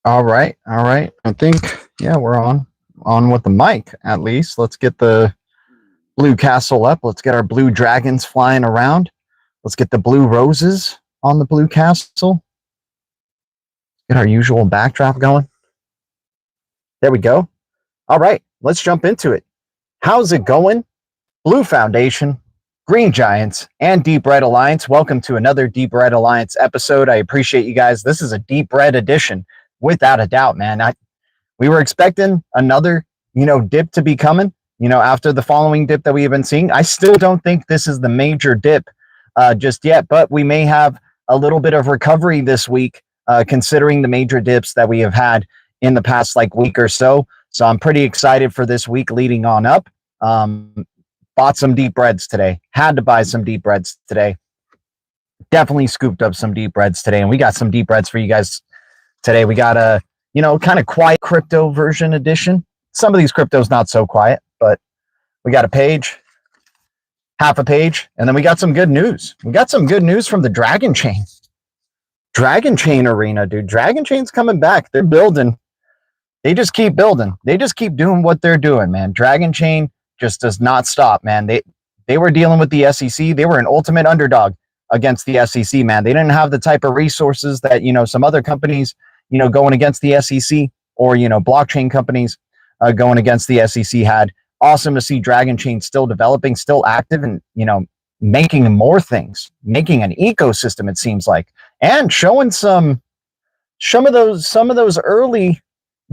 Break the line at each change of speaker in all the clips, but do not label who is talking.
All right, all right. I think yeah, we're on with the mic at least. Let's get the blue castle up. Let's get our blue dragons flying around. Let's get the blue roses on the blue castle. Get our usual backdrop going. There we go. All right, let's jump into it. How's it going? Blue Foundation, Green Giants, and Deep Red Alliance. Welcome to another Deep Red Alliance episode. I appreciate you guys. This is a Deep Red edition, without a doubt, man. We were expecting another, dip to be coming, after the following dip that we have been seeing. I still don't think this is the major dip just yet, but we may have a little bit of recovery this week, considering the major dips that we have had in the past week or so. So I'm pretty excited for this week leading on up. Bought some deep reds today. Had to buy some deep reds today. Definitely scooped up some deep reds today, and we got some deep reds for you guys today. We got a kind of quiet crypto version edition. Some of these cryptos not so quiet, but we got a page, half a page, and then we got some good news. We got some good news from the Dragon Chain. Dragon Chain arena, dude. Dragon Chain's coming back. They're building. They just keep building. They just keep doing what they're doing, man. Dragon Chain just does not stop, man. They were dealing with the SEC. They were an ultimate underdog against the SEC, man. They didn't have the type of resources that, some other companies, going against the SEC or, blockchain companies going against the SEC had. Awesome to see Dragon Chain still developing, still active, and, making more things, making an ecosystem, it seems like, and showing some of those early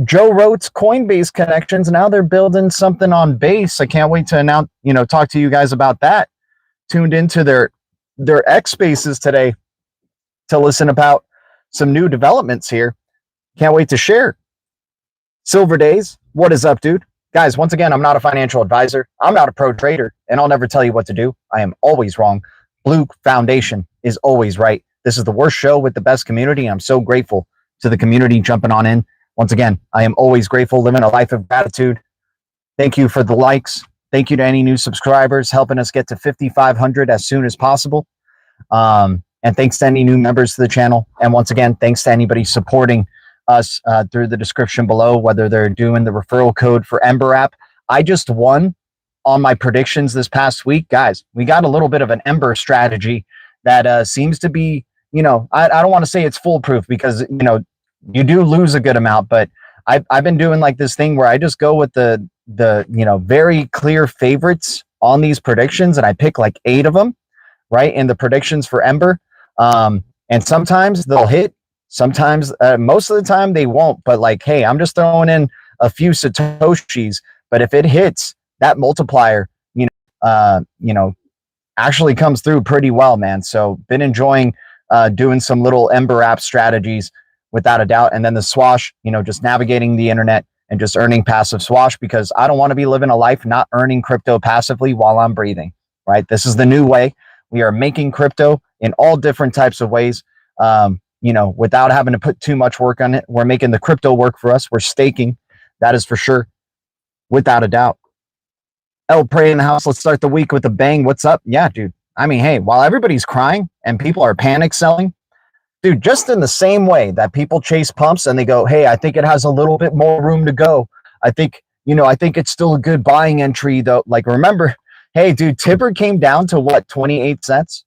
Joe Rote's Coinbase connections. Now they're building something on Base. I can't wait to announce, talk to you guys about that. Tuned into their X Spaces today to listen about some new developments here. Can't wait to share. Silver Days, what is up, dude? Guys, once again, I'm not a financial advisor. I'm not a pro trader, and I'll never tell you what to do. I am always wrong. Blue Foundation is always right. This is the worst show with the best community. I'm so grateful to the community jumping on in. Once again, I am always grateful, living a life of gratitude. Thank you for the likes. Thank you to any new subscribers, helping us get to 5,500 as soon as possible. And thanks to any new members to the channel. And once again, thanks to anybody supporting us through the description below, whether they're doing the referral code for Ember app. I just won on my predictions this past week. Guys, we got a little bit of an Ember strategy that seems to be, I don't want to say it's foolproof because, you do lose a good amount, but I've been doing this thing where I just go with the very clear favorites on these predictions, and I pick 8 of them, right, in the predictions for Ember. And sometimes they'll hit, sometimes most of the time they won't, but hey, I'm just throwing in a few satoshis, but if it hits, that multiplier actually comes through pretty well, man. So been enjoying doing some little Ember app strategies without a doubt. And then the swash, just navigating the internet and just earning passive swash, because I don't want to be living a life not earning crypto passively while I'm breathing, right? This is the new way. We are making crypto in all different types of ways, without having to put too much work on it. We're making the crypto work for us. We're staking. That is for sure, without a doubt. El Prey in the house. Let's start the week with a bang. What's up? Yeah, dude. I mean, hey, while everybody's crying and people are panic selling, dude, just in the same way that people chase pumps and they go, hey, I think it has a little bit more room to go. I think it's still a good buying entry though. Remember, hey, dude, TIBBIR came down to what, 28 cents,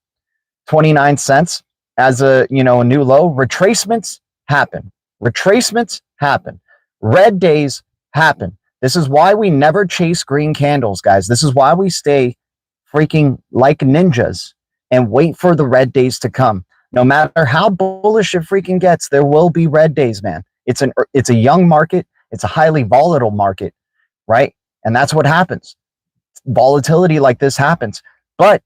29 cents as a new low. Retracements happen. Red days happen. This is why we never chase green candles, guys. This is why we stay freaking like ninjas and wait for the red days to come. No matter how bullish it freaking gets, there will be red days, man. It's a young market. It's a highly volatile market, right? And that's what happens. Volatility like this happens. But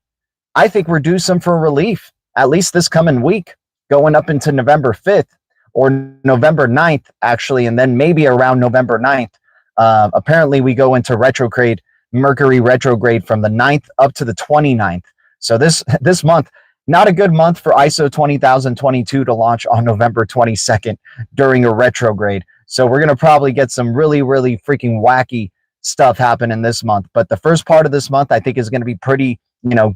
I think we're due some for relief, at least this coming week, going up into November 5th or November 9th, actually, and then maybe around November 9th. Apparently, we go into retrograde, Mercury retrograde from the 9th up to the 29th. So this month, not a good month for ISO 20022 to launch on November 22nd during a retrograde. So we're going to probably get some really, really freaking wacky stuff happening this month. But the first part of this month, I think, is going to be pretty,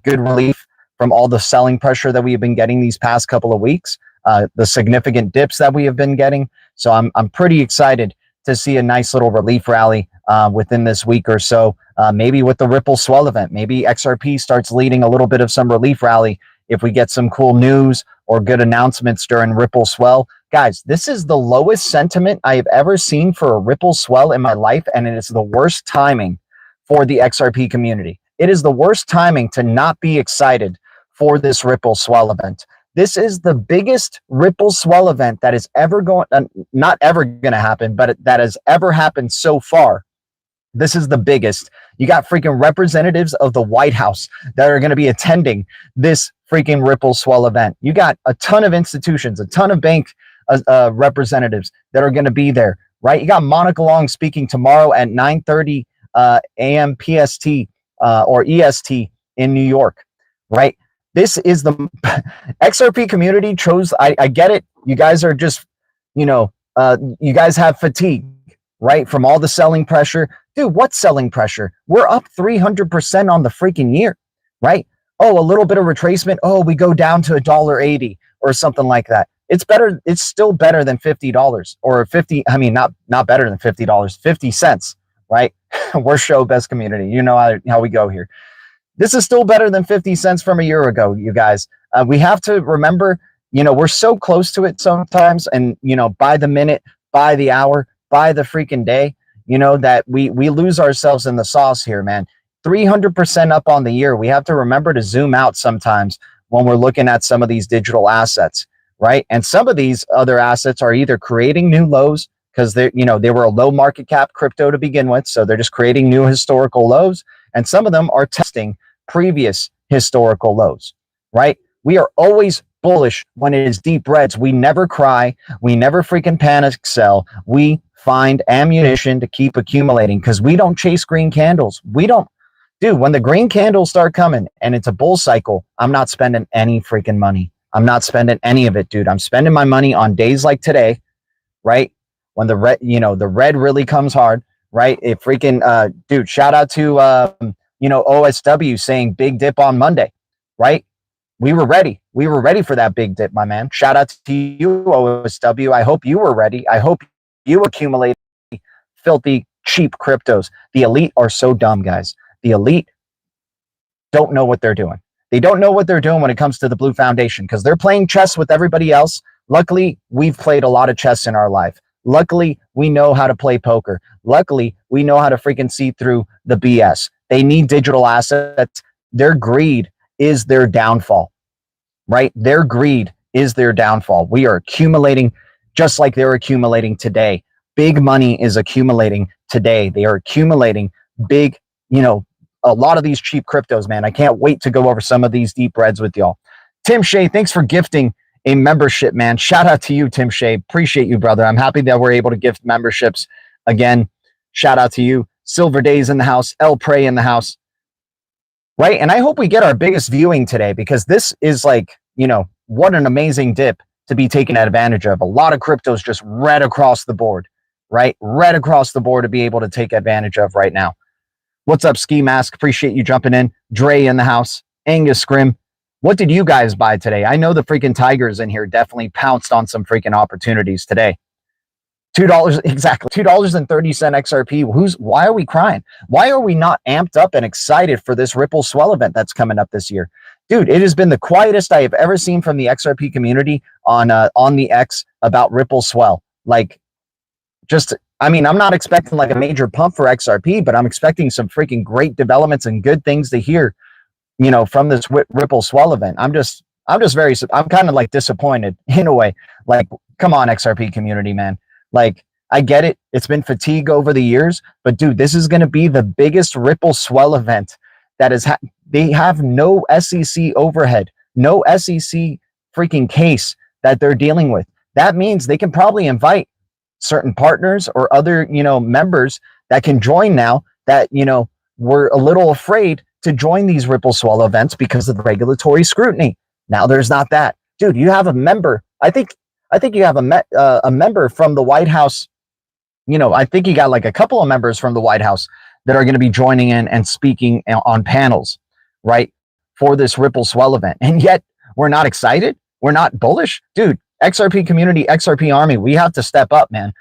good relief from all the selling pressure that we've been getting these past couple of weeks. the significant dips that we have been getting. So I'm pretty excited to see a nice little relief rally within this week or so. Maybe with the Ripple swell event, maybe XRP starts leading a little bit of some relief rally if we get some cool news or good announcements during Ripple swell. Guys, this is the lowest sentiment I have ever seen for a Ripple swell in my life, and it is the worst timing for the XRP community. It is the worst timing to not be excited for this Ripple swell event. This is the biggest Ripple swell event that is ever going, not ever going to happen, but that has ever happened so far. This is the biggest. You got freaking representatives of the White House that are going to be attending this freaking Ripple swell event. You got a ton of institutions, a ton of bank representatives that are going to be there, right? You got Monica Long speaking tomorrow at 9:30 a.m. PST or EST in New York, right? This is the XRP community chose. I get it. You guys are just, you guys have fatigue, right? From all the selling pressure. Dude, what selling pressure? We're up 300% on the freaking year, right? Oh, a little bit of retracement. Oh, we go down to $1.80 or something like that. It's better. It's still better than $50 or 50. I mean, not better than $50, 50 cents, right? We're show best community. You know how we go here. This is still better than 50 cents from a year ago, you guys. We have to remember, we're so close to it sometimes. And, by the minute, by the hour, by the freaking day, that we lose ourselves in the sauce here, man. 300% up on the year. We have to remember to zoom out sometimes when we're looking at some of these digital assets, right? And some of these other assets are either creating new lows because they were a low market cap crypto to begin with. So they're just creating new historical lows. And some of them are testing previous historical lows, right? We are always bullish when it is deep reds. We never cry. We never freaking panic sell. We find ammunition to keep accumulating because we don't chase green candles. We don't. Dude, when the green candles start coming and it's a bull cycle, I'm not spending any freaking money. I'm not spending any of it, dude. I'm spending my money on days like today, right? When the red, the red really comes hard, right? It freaking, dude, shout out to, OSW saying big dip on Monday, right? We were ready. We were ready for that big dip, my man. Shout out to you, OSW. I hope you were ready. I hope you accumulate filthy, cheap cryptos. The elite are so dumb, guys. The elite don't know what they're doing. They don't know what they're doing when it comes to the Blue Foundation because they're playing chess with everybody else. Luckily, we've played a lot of chess in our life. Luckily, we know how to play poker. Luckily, we know how to freaking see through the BS. They need digital assets. Their greed is their downfall, right? Their greed is their downfall. We are accumulating just like they're accumulating today. Big money is accumulating today. They are accumulating big, a lot of these cheap cryptos, man. I can't wait to go over some of these deep reds with y'all. Tim Shea, thanks for gifting a membership, man. Shout out to you, Tim Shea. Appreciate you, brother. I'm happy that we're able to gift memberships again. Shout out to you. Silver Days in the house. El Prey in the house. Right? And I hope we get our biggest viewing today because this is like, what an amazing dip to be taken advantage of. A lot of cryptos just red across the board, right? Red across the board to be able to take advantage of right now. What's up, Ski Mask? Appreciate you jumping in. Dre in the house. Angus Scrim. What did you guys buy today? I know the freaking Tigers in here definitely pounced on some freaking opportunities today. $2, exactly. $2.30 XRP. Why are we crying? Why are we not amped up and excited for this Ripple swell event that's coming up this year? Dude, it has been the quietest I have ever seen from the XRP community on the X about Ripple swell. I'm not expecting like a major pump for XRP, but I'm expecting some freaking great developments and good things to hear, from this Ripple swell event. I'm kind of like disappointed in a way. Like, come on, XRP community, man. Like, I get it. It's been fatigue over the years, but dude, this is going to be the biggest Ripple swell event that is, they have no SEC overhead, no SEC freaking case that they're dealing with. That means they can probably invite certain partners or other, members that can join now that, were a little afraid to join these Ripple swell events because of the regulatory scrutiny. Now there's not that. Dude, you have a member. I think you have a member from the White House. I think you got like a couple of members from the White House that are going to be joining in and speaking on panels, right, for this Ripple swell event. And yet we're not excited. We're not bullish. Dude, XRP community, XRP army, we have to step up, man.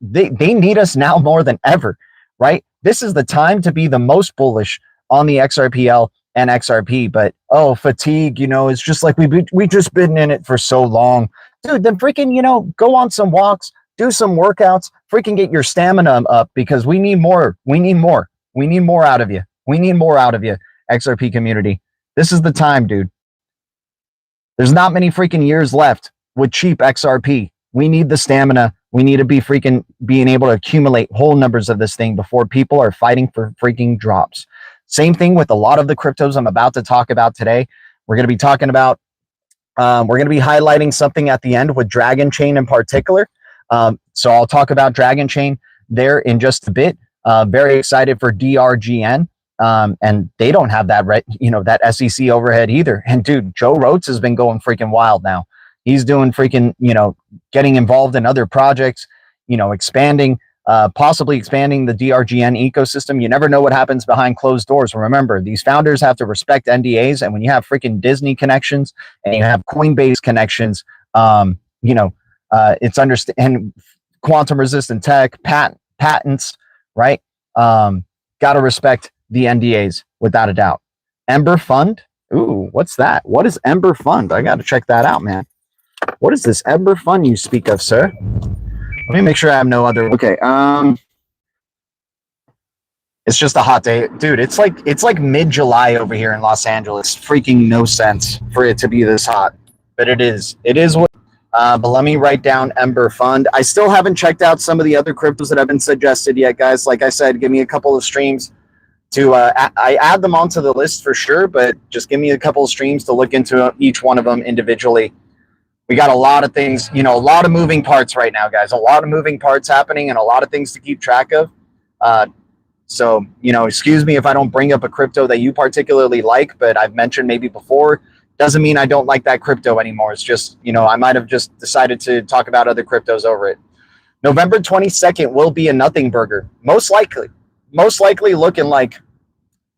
They need us now more than ever, right? This is the time to be the most bullish on the XRPL and XRP, but fatigue, it's just like we just been in it for so long. Dude, then freaking, go on some walks, do some workouts, freaking get your stamina up, because we need more. We need more. We need more out of you. We need more out of you, XRP community. This is the time, dude. There's not many freaking years left with cheap XRP. We need the stamina. We need to be freaking being able to accumulate whole numbers of this thing before people are fighting for freaking drops. Same thing with a lot of the cryptos I'm about to talk about today. We're going to be talking about, we're going to be highlighting something at the end with Dragon Chain in particular. So I'll talk about Dragon Chain there in just a bit. Very excited for DRGN. And they don't have that, that SEC overhead either. And dude, Joe Roats has been going freaking wild now. He's doing freaking, getting involved in other projects, expanding, possibly expanding the DRGN ecosystem. You never know what happens behind closed doors. Remember, these founders have to respect NDAs. And when you have freaking Disney connections and you have Coinbase connections, it's and quantum resistant tech, patents, right? Got to respect the NDAs without a doubt. Ember Fund. Ooh, what's that? What is Ember Fund? I got to check that out, man. What is this Ember Fund you speak of, sir? Let me make sure I have no other. Okay. It's just a hot day, dude. It's like mid-July over here in Los Angeles. Freaking no sense for it to be this hot, but it is. It is what. But let me write down Ember Fund. I still haven't checked out some of the other cryptos that have been suggested yet, guys. Like I said, give me a couple of streams to I add them onto the list for sure, but just give me a couple of streams to look into each one of them individually. We got a lot of things, a lot of moving parts right now, guys. A lot of moving parts happening and a lot of things to keep track of. So, excuse me if I don't bring up a crypto that you particularly like, but I've mentioned maybe before. Doesn't mean I don't like that crypto anymore. It's just, I might have just decided to talk about other cryptos over it. November 22nd will be a nothing burger. Most likely looking like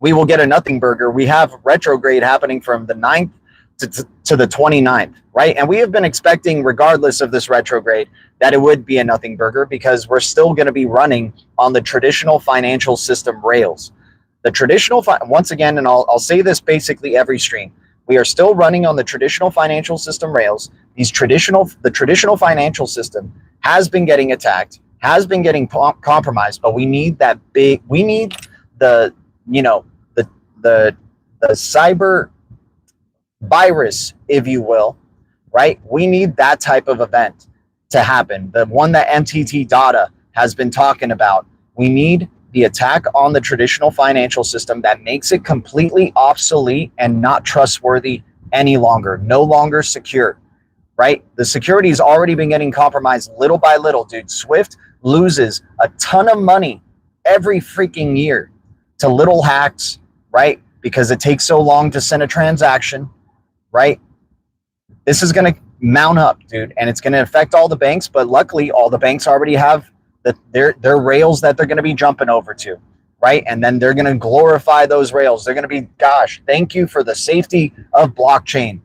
we will get a nothing burger. We have retrograde happening from the 9th to the 29th, right? And we have been expecting, regardless of this retrograde, that it would be a nothing burger, because we're still going to be running on the traditional financial system rails. The traditional, once again, and I'll say this basically every stream, we are still running on the traditional financial system rails. The traditional financial system has been getting attacked, has been getting compromised, but we need the cyber virus, if you will, right? We need that type of event to happen. The one that NTT Data has been talking about. We need the attack on the traditional financial system that makes it completely obsolete and not trustworthy any longer, no longer secure, right? The security has already been getting compromised little by little, dude. Swift loses a ton of money every freaking year to little hacks, right? Because it takes so long to send a transaction, right? This is going to mount up, dude, and it's going to affect all the banks, but luckily all the banks already have their rails that they're going to be jumping over to, right? And then they're going to glorify those rails. They're going to be, gosh, thank you for the safety of blockchain,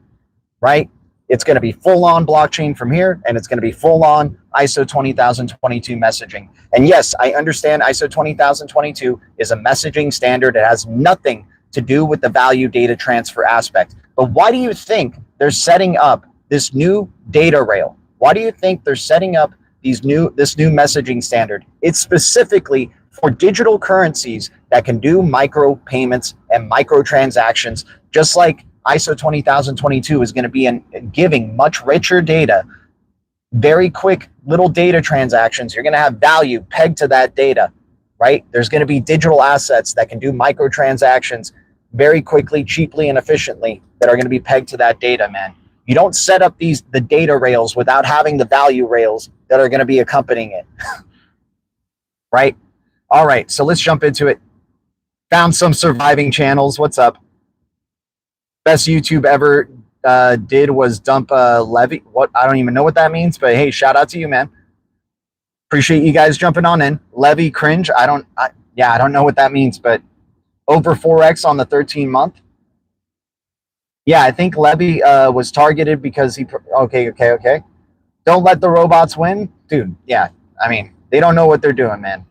right? It's going to be full-on blockchain from here, and it's going to be full-on ISO 20022 messaging. And yes, I understand ISO 20022 is a messaging standard. It has nothing to do with the value data transfer aspect. But why do you think they're setting up this new data rail? Why do you think they're setting up this new messaging standard? It's specifically for digital currencies that can do micro payments and micro transactions, just like ISO 20022 is going to be giving much richer data, very quick little data transactions. You're going to have value pegged to that data, right? There's going to be digital assets that can do micro transactions very quickly, cheaply, and efficiently that are going to be pegged to that data, man. You don't set up the data rails without having the value rails that are going to be accompanying it, right? All right, so let's jump into it. Found some surviving channels. What's up? Best YouTube ever did was dump Levy. What? I don't even know what that means, but hey, shout out to you, man. Appreciate you guys jumping on in. Levy cringe. I don't know what that means, but over 4x on the 13-month. Yeah, I think Levy was targeted because he. Okay. Don't let the robots win, dude. Yeah, I mean, they don't know what they're doing, man.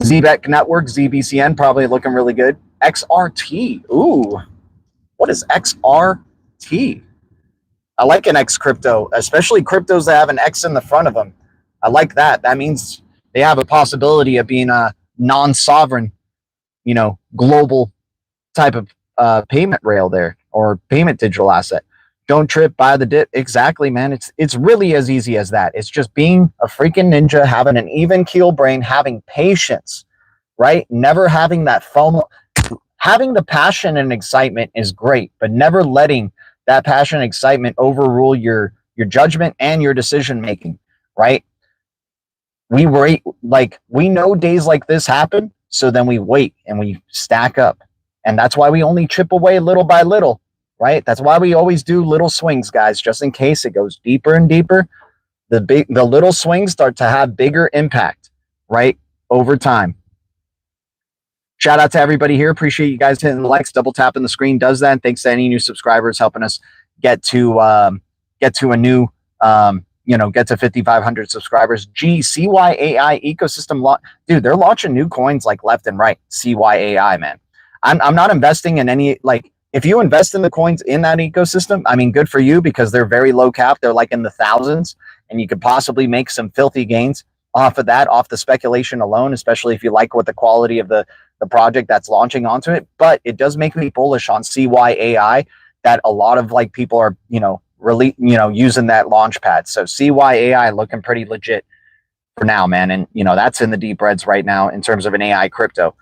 ZBEC Network, ZBCN, probably looking really good. XRT, ooh, what is XRT? I like an X crypto, especially cryptos that have an X in the front of them. I like that. That means they have a possibility of being a non-sovereign, global type of payment rail there, or payment digital asset. Don't trip, buy the dip. Exactly, man. It's really as easy as that. It's just being a freaking ninja, having an even keel brain, having patience, right? Never having that FOMO. Having the passion and excitement is great, but never letting that passion and excitement overrule your judgment and your decision making, right? We wait, like, we know days like this happen, so then we wait and we stack up. And that's why we only chip away little by little, right? That's why we always do little swings, guys, just in case it goes deeper and deeper. The little swings start to have bigger impact, right, over time. Shout out to everybody here. Appreciate you guys hitting the likes. Double tapping the screen does that. And thanks to any new subscribers helping us get to a new get to 5,500 subscribers. CYAI ecosystem dude, they're launching new coins like left and right. CYAI, man. I'm not investing in any, like, if you invest in the coins in that ecosystem, I mean, good for you, because they're very low cap. They're like in the thousands, and you could possibly make some filthy gains off of that, off the speculation alone, especially if you like what the quality of the project that's launching onto it. But it does make me bullish on CYAI, that a lot of like people are, really, using that launch pad. So CYAI looking pretty legit for now, man. And, that's in the deep reds right now in terms of an AI crypto.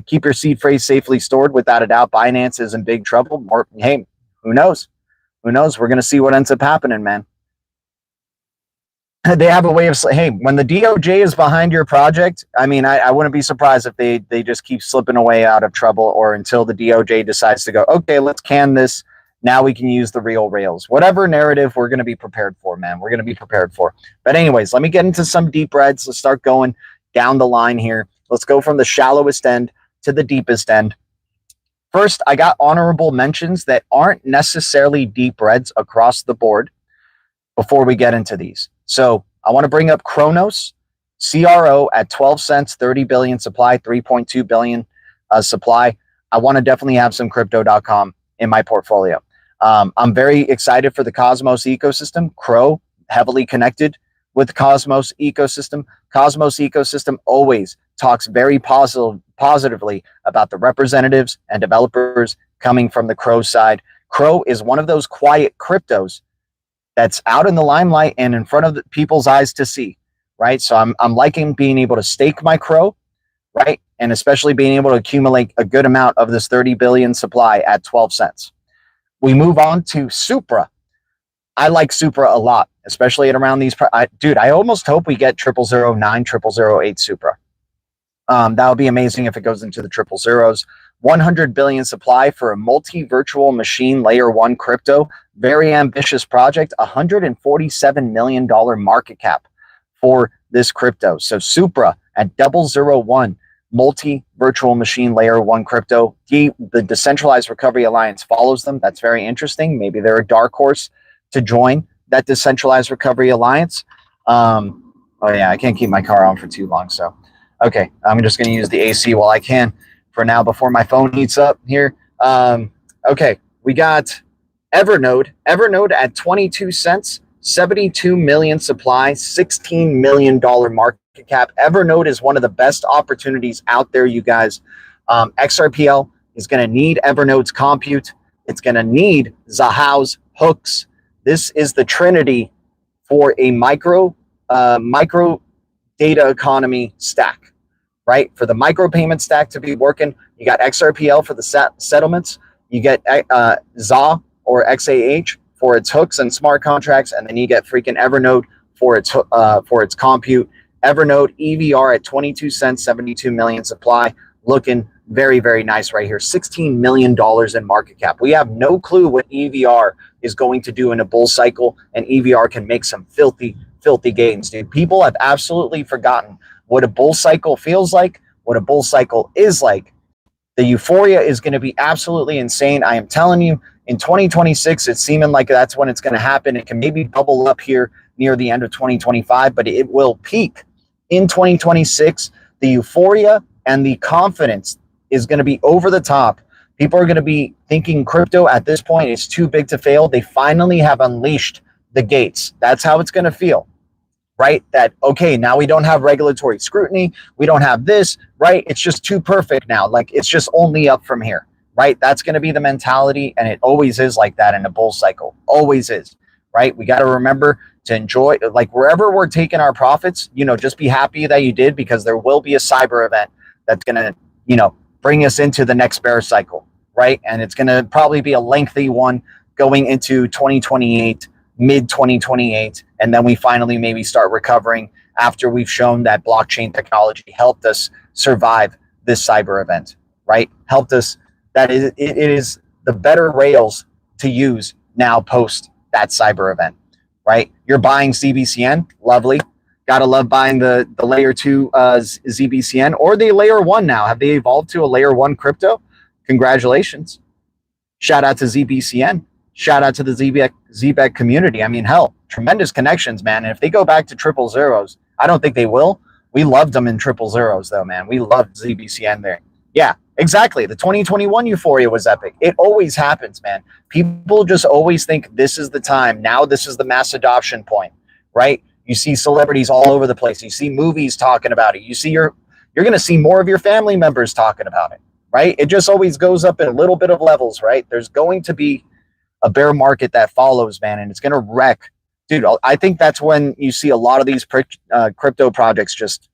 Keep your seed phrase safely stored, without a doubt. Binance is in big trouble. Hey, who knows? Who knows? We're going to see what ends up happening, man. They have a way of, hey, when the DOJ is behind your project, I mean, I wouldn't be surprised if they just keep slipping away out of trouble, or until the DOJ decides to go, okay, let's can this. Now we can use the real rails. Whatever narrative, we're going to be prepared for, man. We're going to be prepared for. But anyways, let me get into some deep reds. Let's start going down the line here. Let's go from the shallowest end to the deepest end. First, I got honorable mentions that aren't necessarily deep reds across the board before we get into these. So I want to bring up Kronos, CRO at 12 cents, 30 billion supply, 3.2 billion supply. I want to definitely have some crypto.com in my portfolio. I'm very excited for the Cosmos ecosystem. Crow, heavily connected with Cosmos ecosystem. Cosmos ecosystem always talks very positively about the representatives and developers coming from the Crow side. Crow is one of those quiet cryptos that's out in the limelight and in front of the people's eyes to see, right? So I'm liking being able to stake my Crow, right? And especially being able to accumulate a good amount of this 30 billion supply at 12 cents. We move on to Supra. I like Supra a lot, especially at around these. Dude, I almost hope we get 0009, 0008 Supra. That would be amazing if it goes into the 000s. 100 billion supply for a multi-virtual machine layer 1 crypto. Very ambitious project. $147 million market cap for this crypto. So Supra at 001, multi-virtual machine layer 1 crypto. The Decentralized Recovery Alliance follows them. That's very interesting. Maybe they're a dark horse to join that Decentralized Recovery Alliance. Oh yeah, I can't keep my car on for too long, so okay, I'm just going to use the AC while I can for now before my phone heats up here. Okay, we got Evernode. Evernode at 22 cents, 72 million supply, $16 million market cap. Evernode is one of the best opportunities out there, you guys. XRPL is going to need Evernode's compute. It's going to need Zahao's hooks. This is the trinity for a micro data economy stack, right? For the micropayment stack to be working, you got XRPL for the settlements, you get ZA or XAH for its hooks and smart contracts, and then you get freaking Evernode for its compute. Evernode EVR at 22 cents, 72 million supply, looking very, very nice right here. $16 million in market cap. We have no clue what EVR is going to do in a bull cycle, and EVR can make some filthy gains, dude. People have absolutely forgotten what a bull cycle feels like, what a bull cycle is like. The euphoria is going to be absolutely insane. I am telling you, In 2026, it's seeming like that's when it's going to happen. It can maybe bubble up here near the end of 2025, but it will peak in 2026. The euphoria and the confidence is going to be over the top. People are going to be thinking crypto at this point is too big to fail. They finally have unleashed the gates. That's how it's going to feel, right? That, okay, now we don't have regulatory scrutiny. We don't have this, right? It's just too perfect now. Like, it's just only up from here, right? That's going to be the mentality. And it always is like that in a bull cycle. Always is, right? We got to remember to enjoy, like, wherever we're taking our profits, just be happy that you did, because there will be a cyber event that's going to, bring us into the next bear cycle, right? And it's going to probably be a lengthy one going into 2028, mid 2028. And then we finally maybe start recovering after we've shown that blockchain technology helped us survive this cyber event, right? Helped us, that it is the better rails to use now post that cyber event, right? You're buying ZBCN, lovely. Gotta love buying the layer 2 ZBCN, or the layer 1 now. Have they evolved to a layer 1 crypto? Congratulations. Shout out to ZBCN. Shout out to the ZBEC community. I mean, hell, tremendous connections, man. And if they go back to triple zeros, I don't think they will. We loved them in triple zeros, though, man. We loved ZBCN there. Yeah, exactly. The 2021 euphoria was epic. It always happens, man. People just always think this is the time. Now this is the mass adoption point, right? You see celebrities all over the place. You see movies talking about it. You see you're going to see more of your family members talking about it, right? It just always goes up in a little bit of levels, right? There's going to be a bear market that follows, man, and it's going to wreck. Dude, I think that's when you see a lot of these crypto projects just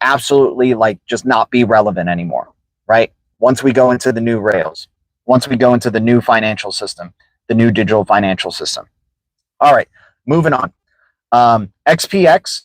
absolutely, like, just not be relevant anymore, right? Once we go into the new rails, once we go into the new financial system, the new digital financial system. All right, moving on. XPX,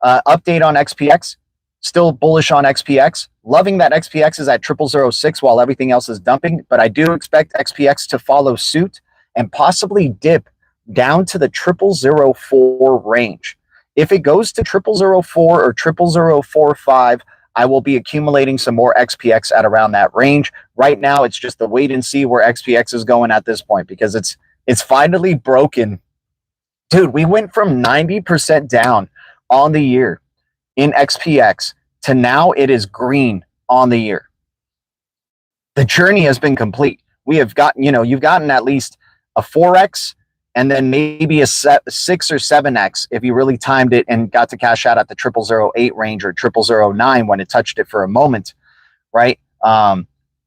update on XPX. Still bullish on XPX. Loving that XPX is at 0006 while everything else is dumping, but I do expect XPX to follow suit and possibly dip down to the 0004 range. If it goes to 0004 or 0045, I will be accumulating some more XPX at around that range. Right now, it's just the wait and see where XPX is going at this point, because it's finally broken. Dude, we went from 90% down on the year in XPX to now it is green on the year. The journey has been complete. We have gotten, you've gotten at least a 4x and then maybe a 6 or 7x if you really timed it and got to cash out at the 0008 range or 0009 when it touched it for a moment, right?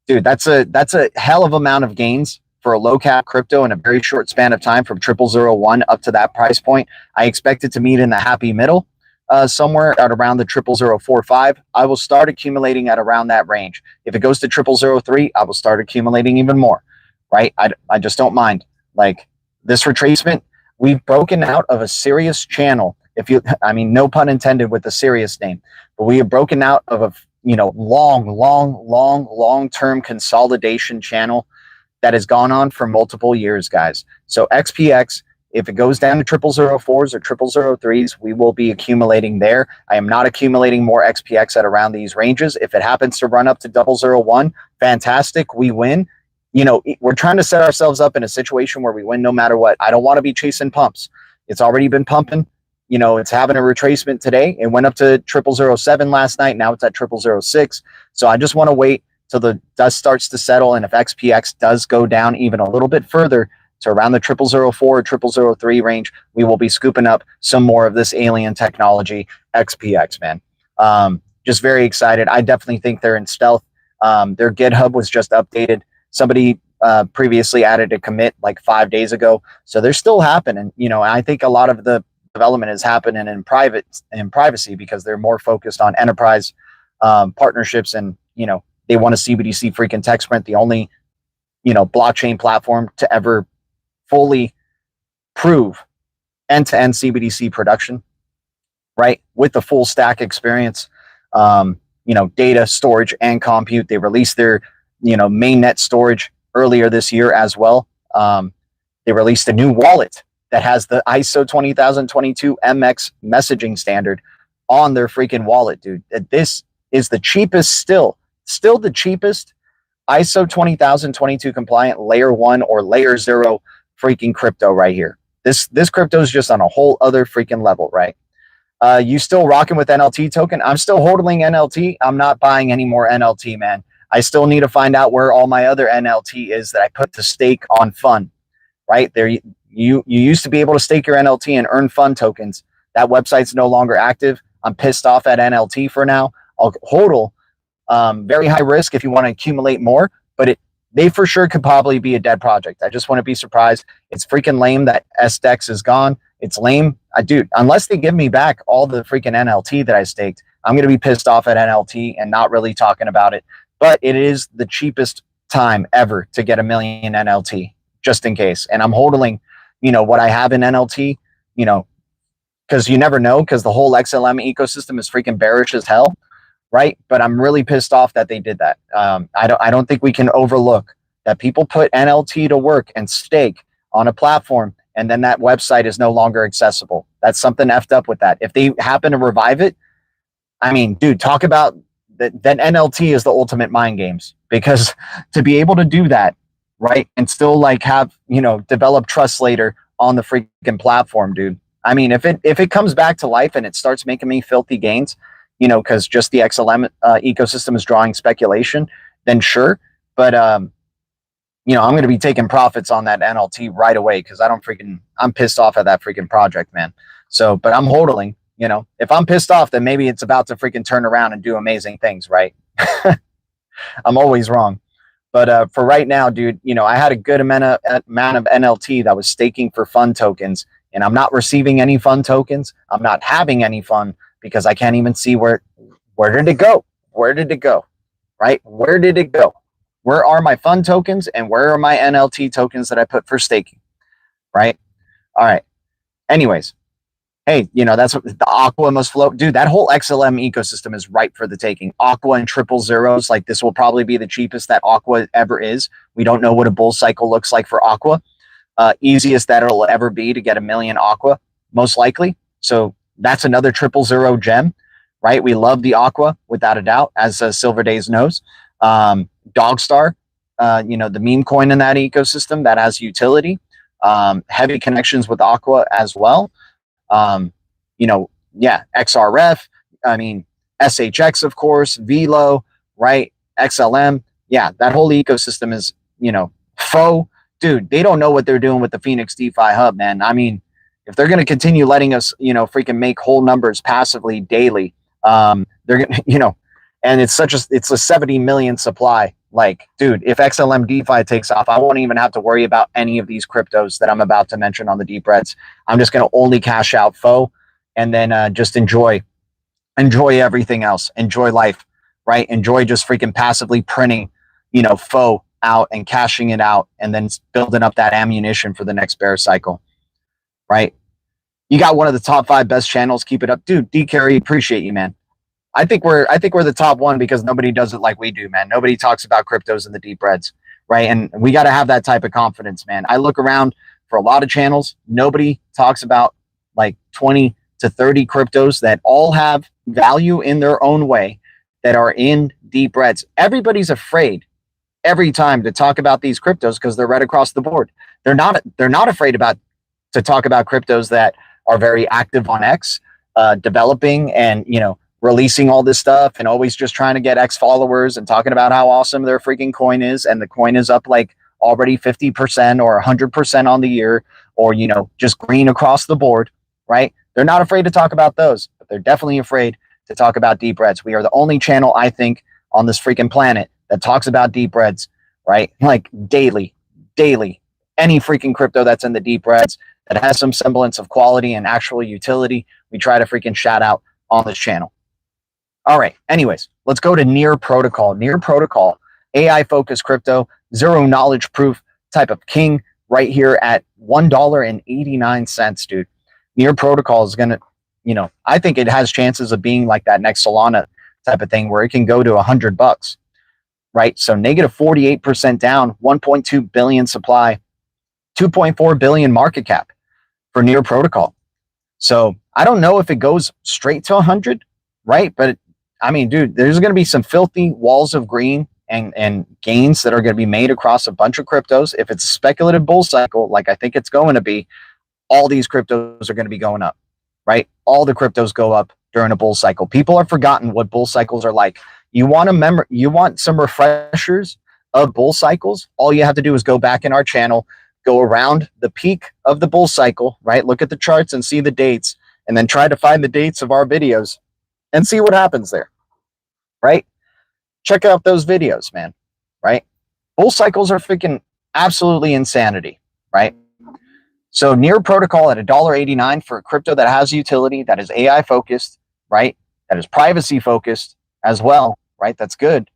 Dude, that's a hell of amount of gains for a low cap crypto in a very short span of time from 0001 up to that price point. I expect it to meet in the happy middle somewhere at around the 0045. I will start accumulating at around that range. If it goes to 0003, I will start accumulating even more, right? I just don't mind. Like, this retracement, we've broken out of a serious channel. No pun intended with the serious name, but we have broken out of a long-term consolidation channel that has gone on for multiple years, guys. So XPX, if it goes down to 0004s or 0003s, we will be accumulating there. I am not accumulating more XPX at around these ranges. If it happens to run up to 001, fantastic, we win. We're trying to set ourselves up in a situation where we win no matter what. I don't want to be chasing pumps. It's already been pumping. It's having a retracement today. It went up to 0007 last night. Now it's at 0006. So I just want to wait till the dust starts to settle. And if XPX does go down even a little bit further to around the 0004 or 0003 range, we will be scooping up some more of this alien technology, XPX, man. Just very excited. I definitely think they're in stealth. Their GitHub was just updated. Somebody previously added a commit like 5 days ago. So they're still happening. I think a lot of the development is happening in privacy because they're more focused on enterprise partnerships, and they want a CBDC freaking tech sprint, the only blockchain platform to ever fully prove end-to-end CBDC production, right? With the full stack experience, data, storage, and compute. They released their mainnet storage earlier this year as well. They released a new wallet that has the ISO 20022 MX messaging standard on their freaking wallet, dude. This is the cheapest, still the cheapest ISO 20022 compliant layer 1 or layer 0 freaking crypto right here. This crypto is just on a whole other freaking level, right? You still rocking with NLT token? I'm still holding NLT. I'm not buying any more NLT, man. I still need to find out where all my other NLT is that I put to stake on fun, right? There, you used to be able to stake your NLT and earn fun tokens. That website's no longer active. I'm pissed off at NLT for now. I'll hodl, very high risk if you want to accumulate more, but they for sure could probably be a dead project. I just want to be surprised. It's freaking lame that SDEX is gone. It's lame. Dude, unless they give me back all the freaking NLT that I staked, I'm going to be pissed off at NLT and not really talking about it. But it is the cheapest time ever to get 1 million NLT, just in case. And I'm holding, what I have in NLT, because you never know, because the whole XLM ecosystem is freaking bearish as hell, right? But I'm really pissed off that they did that. I don't think we can overlook that people put NLT to work and stake on a platform, and then that website is no longer accessible. That's something effed up with that. If they happen to revive it, I mean, dude, talk about that NLT is the ultimate mind games, because to be able to do that, right, and still like have, develop trust later on the freaking platform, dude. I mean, if it comes back to life and it starts making me filthy gains, because just the XLM ecosystem is drawing speculation, then sure. But I'm going to be taking profits on that NLT right away, because I'm pissed off at that freaking project, man. So, but I'm hodling. If I'm pissed off, then maybe it's about to freaking turn around and do amazing things, right? I'm always wrong. But for right now, dude, I had a good amount of NLT that was staking for fun tokens, and I'm not receiving any fun tokens. I'm not having any fun because I can't even see where did it go? Where did it go? Right? Where did it go? Where are my fun tokens and where are my NLT tokens that I put for staking? Right? All right. Anyways, hey, that's what the Aqua must float. Dude, that whole XLM ecosystem is ripe for the taking. Aqua and triple zeros, like this will probably be the cheapest that Aqua ever is. We don't know what a bull cycle looks like for Aqua. Easiest that it'll ever be to get 1 million Aqua, most likely. So that's another triple zero gem, right? We love the Aqua without a doubt, as Silver Days knows. Dogstar, the meme coin in that ecosystem that has utility. Heavy connections with Aqua as well. XRF, I mean, SHX, of course, Velo, right? XLM. Yeah, that whole ecosystem is, faux. Dude, they don't know what they're doing with the Phoenix DeFi Hub, man. I mean, if they're going to continue letting us, freaking make whole numbers passively daily, they're going to, and it's a 70 million supply. Like, dude, if XLM DeFi takes off, I won't even have to worry about any of these cryptos that I'm about to mention on the Deep Reds. I'm just going to only cash out faux and then just enjoy everything else. Enjoy life, right? Enjoy just freaking passively printing, faux out and cashing it out and then building up that ammunition for the next bear cycle, right? You got one of the top 5 best channels. Keep it up, dude. D Carry, appreciate you, man. I think we're the top one because nobody does it like we do, man. Nobody talks about cryptos in the Deep Reds, right? And we got to have that type of confidence, man. I look around for a lot of channels. Nobody talks about like 20 to 30 cryptos that all have value in their own way that are in Deep Reds. Everybody's afraid every time to talk about these cryptos because they're right across the board. They're not afraid to talk about cryptos that are very active on X, developing and, releasing all this stuff and always just trying to get X followers and talking about how awesome their freaking coin is. And the coin is up like already 50% or 100% on the year, or, just green across the board, right? They're not afraid to talk about those, but they're definitely afraid to talk about Deep Reds. We are the only channel, I think, on this freaking planet that talks about Deep Reds, right? Like daily, any freaking crypto that's in the Deep Reds that has some semblance of quality and actual utility, we try to freaking shout out on this channel. All right. Anyways, let's go to Near Protocol. Near Protocol, AI-focused crypto, zero knowledge proof type of king right here at $1.89, dude. Near Protocol is going to, I think it has chances of being like that next Solana type of thing where it can go to $100, right? So negative 48% down, 1.2 billion supply, 2.4 billion market cap for Near Protocol. So I don't know if it goes straight to 100, right? But I mean, dude, there's going to be some filthy walls of green and gains that are going to be made across a bunch of cryptos. If it's a speculative bull cycle, like I think it's going to be, all these cryptos are going to be going up, right? All the cryptos go up during a bull cycle. People have forgotten what bull cycles are like. You want some refreshers of bull cycles? All you have to do is go back in our channel, go around the peak of the bull cycle, right? Look at the charts and see the dates, and then try to find the dates of our videos and see what happens there, right? Check out those videos, man, right? Bull cycles are freaking absolutely insanity, right? So Near Protocol at $1.89 for a crypto that has utility, that is AI focused, right? That is privacy focused as well, right? That's good.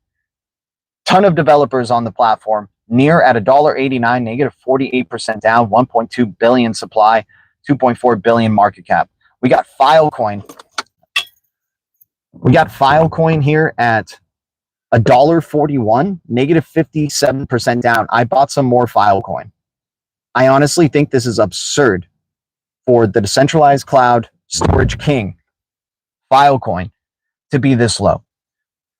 Ton of developers on the platform. Near at $1.89, negative 48% down, 1.2 billion supply, 2.4 billion market cap. We got Filecoin. We got Filecoin here at $1.41, negative 57% down. I bought some more Filecoin. I honestly think this is absurd for the decentralized cloud storage king, Filecoin, to be this low.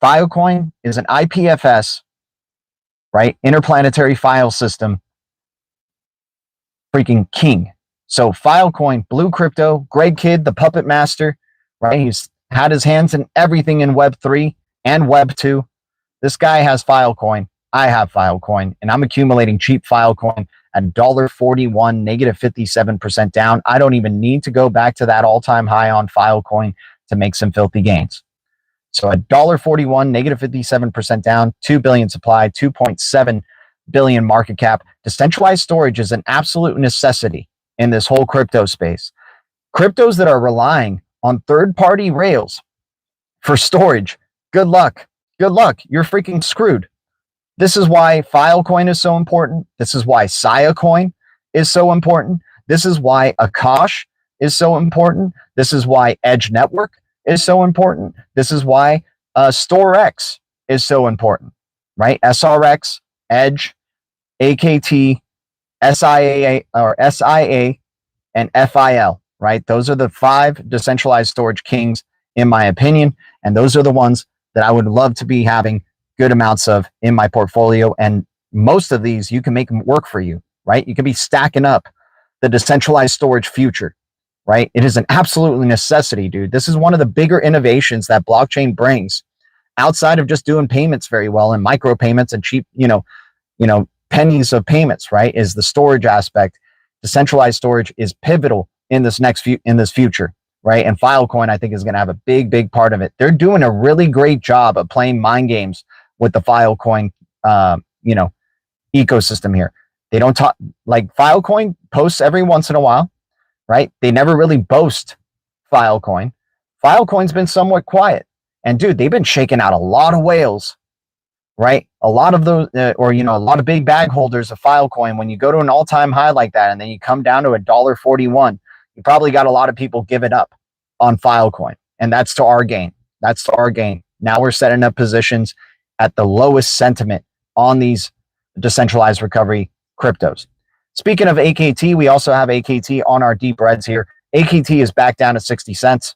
Filecoin is an IPFS, right? Interplanetary file system, freaking king. So Filecoin, blue crypto, Greg Kidd, the puppet master, right? He's had his hands in everything in Web 3 and Web 2. This guy has Filecoin. I have Filecoin, and I'm accumulating cheap Filecoin at $1.41, negative 57% down. I don't even need to go back to that all-time high on Filecoin to make some filthy gains. So at $1.41, negative 57% down, 2 billion supply, 2.7 billion market cap. Decentralized storage is an absolute necessity in this whole crypto space. Cryptos that are relying on third-party rails for storage, good luck. Good luck. You're freaking screwed. This is why Filecoin is so important. This is why Siacoin is so important. This is why Akash is so important. This is why Edge Network is so important. This is why StoreX is so important, right? SRX, Edge, AKT, SIA, and FIL, right? Those are the 5 decentralized storage kings, in my opinion, and those are the ones that I would love to be having good amounts of in my portfolio. And most of these, you can make them work for you, right? You can be stacking up the decentralized storage future, right? It is an absolute necessity, dude. This is one of the bigger innovations that blockchain brings outside of just doing payments very well and micro payments and cheap, pennies of payments, right? Is the storage aspect. Decentralized storage is pivotal in this future, right? And Filecoin, I think, is going to have a big part of it. They're doing a really great job of playing mind games with the Filecoin, ecosystem here. They don't talk, like, Filecoin posts every once in a while, right? They never really boast Filecoin. Filecoin's been somewhat quiet, and dude, they've been shaking out a lot of whales, right? A lot of those, a lot of big bag holders of Filecoin. When you go to an all-time high like that, and then you come down to $1.41, you probably got a lot of people giving up on Filecoin, and that's to our gain. That's to our gain. Now we're setting up positions at the lowest sentiment on these decentralized recovery cryptos. Speaking of AKT, we also have AKT on our deep reds here. AKT is back down to 60 cents.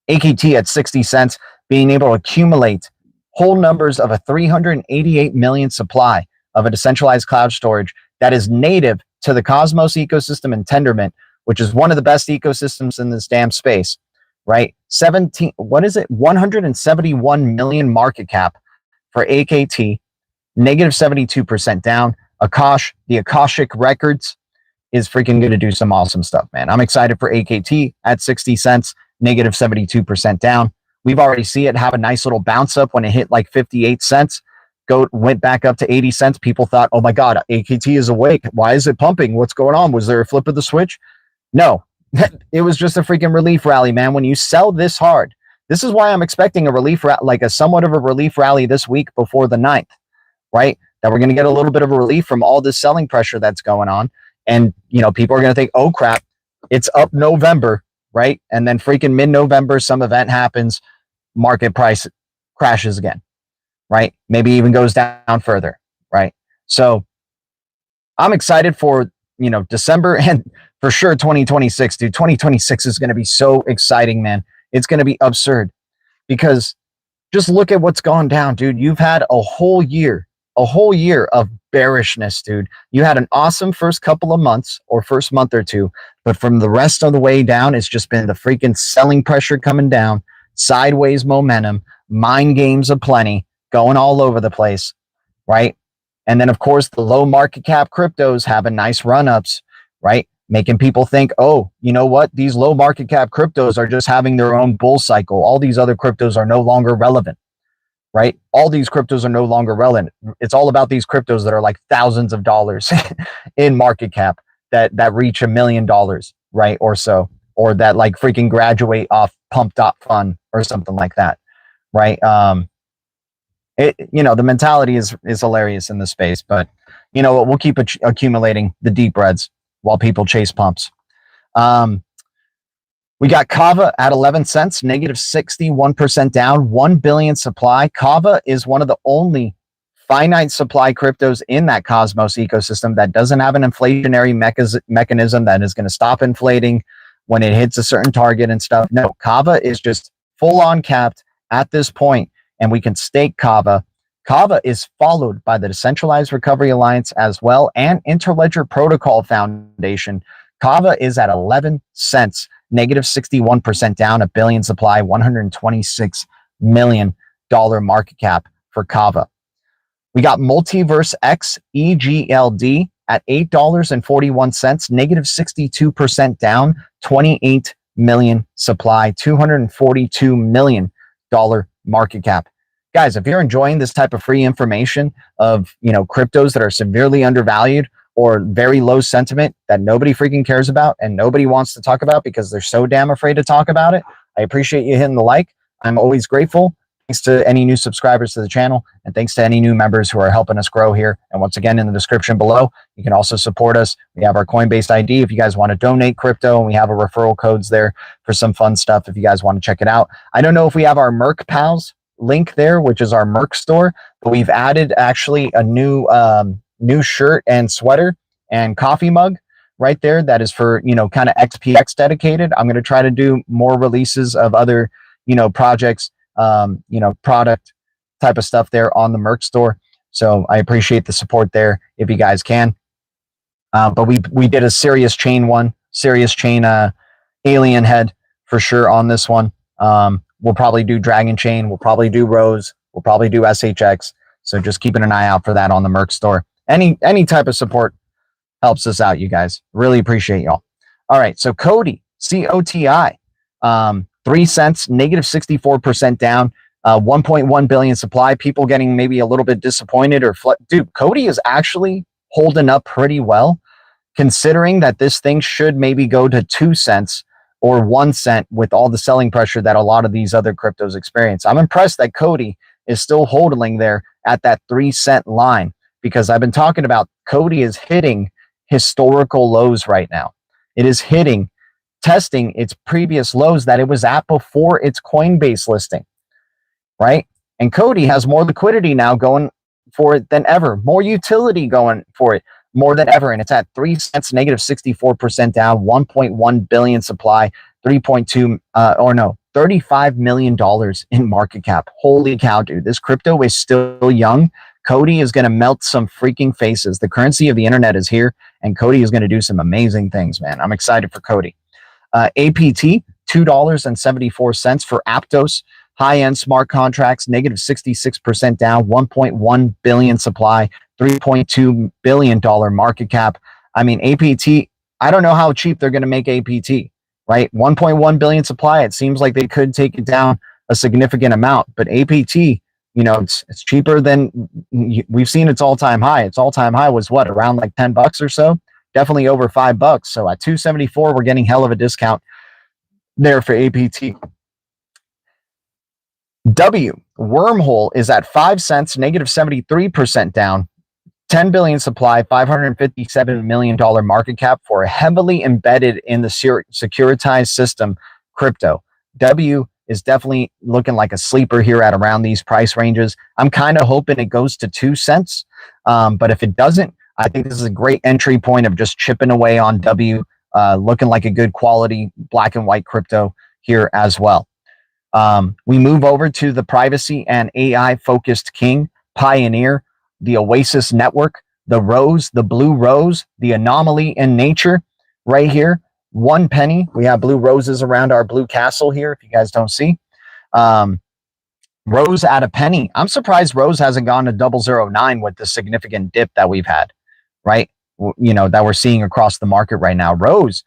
AKT at 60 cents, being able to accumulate whole numbers of a 388 million supply of a decentralized cloud storage that is native to the Cosmos ecosystem and Tendermint, which is one of the best ecosystems in this damn space, right? 171 million market cap for AKT, negative 72% down. Akash, the Akashic Records, is freaking going to do some awesome stuff, man. I'm excited for AKT at 60 cents, negative 72% down. We've already seen it have a nice little bounce up when it hit like 58 cents. Went back up to 80 cents. People thought, oh my God, AKT is awake. Why is it pumping? What's going on? Was there a flip of the switch? No, it was just a freaking relief rally, man. When you sell this hard, this is why I'm expecting a relief, like a somewhat of a relief rally this week before the 9th, right? That we're going to get a little bit of a relief from all this selling pressure that's going on. And, people are going to think, oh crap, it's up November, right? And then freaking mid-November, some event happens, market price crashes again, right? Maybe even goes down further, right? So I'm excited for, December and for sure 2026, dude. 2026 is going to be so exciting, man. It's going to be absurd because just look at what's gone down, dude. You've had a whole year of bearishness, dude. You had an awesome first couple of months or first month or two, but from the rest of the way down, it's just been the freaking selling pressure coming down, sideways momentum, mind games aplenty, going all over the place, right? And then, of course, the low market cap cryptos having nice run-ups, right? Making people think, oh, you know what? These low market cap cryptos are just having their own bull cycle. All these other cryptos are no longer relevant, right? All these cryptos are no longer relevant. It's all about these cryptos that are like thousands of dollars in market cap that reach $1 million, right? Or so, or that like freaking graduate off pump.fun or something like that, right? The mentality is hilarious in this space, but you know what? We'll keep accumulating the deep reds while people chase pumps. We got Kava at 11 cents, negative 61% down, 1 billion supply. Kava is one of the only finite supply cryptos in that Cosmos ecosystem that doesn't have an inflationary mechanism that is going to stop inflating when it hits a certain target and stuff. No, Kava is just full on capped at this point, and we can stake Kava. Kava is followed by the Decentralized Recovery Alliance as well and Interledger Protocol Foundation. Kava is at 11 cents, negative 61% down, a billion supply, $126 million market cap for Kava. We got Multiverse X EGLD at $8.41, negative 62% down, 28 million supply, $242 million market cap. Guys, if you're enjoying this type of free information of, cryptos that are severely undervalued or very low sentiment that nobody freaking cares about and nobody wants to talk about because they're so damn afraid to talk about it, I appreciate you hitting the like. I'm always grateful. Thanks to any new subscribers to the channel, and thanks to any new members who are helping us grow here. And once again, in the description below, you can also support us. We have our Coinbase ID if you guys want to donate crypto, and we have a referral codes there for some fun stuff if you guys want to check it out. I don't know if we have our Merc Pals link there, which is our Merc store, but we've added actually a new shirt and sweater and coffee mug right there that is for, kind of XPX dedicated. I'm going to try to do more releases of other, projects, product type of stuff there on the Merc store. So I appreciate the support there if you guys can. But we did a serious chain alien head for sure on this one. We'll probably do Dragon Chain. We'll probably do Rose. We'll probably do SHX. So just keeping an eye out for that on the Merc store. Any type of support helps us out, you guys. Really appreciate y'all. All right, so Cody, COTI, 3 cents, negative 64% down, 1.1 billion supply. People getting maybe a little bit disappointed dude, Cody is actually holding up pretty well, considering that this thing should maybe go to 2 cents or 1 cent with all the selling pressure that a lot of these other cryptos experience. I'm impressed that Cody is still holding there at that 3 cent line, because I've been talking about Cody is hitting historical lows right now. It is testing its previous lows that it was at before its Coinbase listing, right? And Cody has more liquidity now going for it than ever, more utility going for it more than ever. And it's at 3 cents, negative 64% down, 1.1 billion supply, $35 million in market cap. Holy cow, dude. This crypto is still young. Cody is going to melt some freaking faces. The currency of the internet is here, and Cody is going to do some amazing things, man. I'm excited for Cody. APT, $2.74 for Aptos. High-end smart contracts, negative 66% down, 1.1 billion supply, $3.2 billion market cap. I mean, APT, I don't know how cheap they're going to make APT, right? 1.1 billion supply, it seems like they could take it down a significant amount, but APT, it's cheaper than we've seen its all-time high. Its all-time high was what, around like $10 or so? Definitely over $5. So at 274, we're getting hell of a discount there for APT. Wormhole is at 5 cents, negative 73% down, 10 billion supply, $557 million market cap for a heavily embedded in the securitized system crypto. W is definitely looking like a sleeper here at around these price ranges. I'm kind of hoping it goes to 2 cents. But if it doesn't, I think this is a great entry point of just chipping away on W, looking like a good quality black and white crypto here as well. We move over to the privacy and AI focused king, Pioneer, the Oasis network, the Rose, the Blue Rose, the anomaly in nature right here. 1 penny. We have blue roses around our blue castle here, if you guys don't see. Rose at a penny. I'm surprised Rose hasn't gone to 009 with the significant dip that we've had, right? You know, that we're seeing across the market right now. Rose,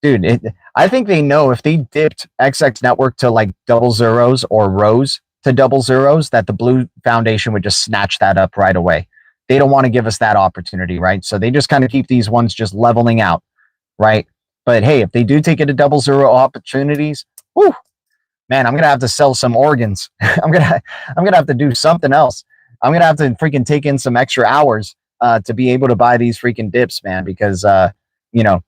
dude, I think they know if they dipped XX network to like 00s or Rose to 00s, that the Blue Foundation would just snatch that up right away. They don't want to give us that opportunity, right? So they just kind of keep these ones just leveling out, right? But hey, if they do take it to 00 opportunities, whew, man, I'm gonna have to sell some organs. I'm gonna have to do something else. I'm gonna have to freaking take in some extra hours to be able to buy these freaking dips, man, because you know,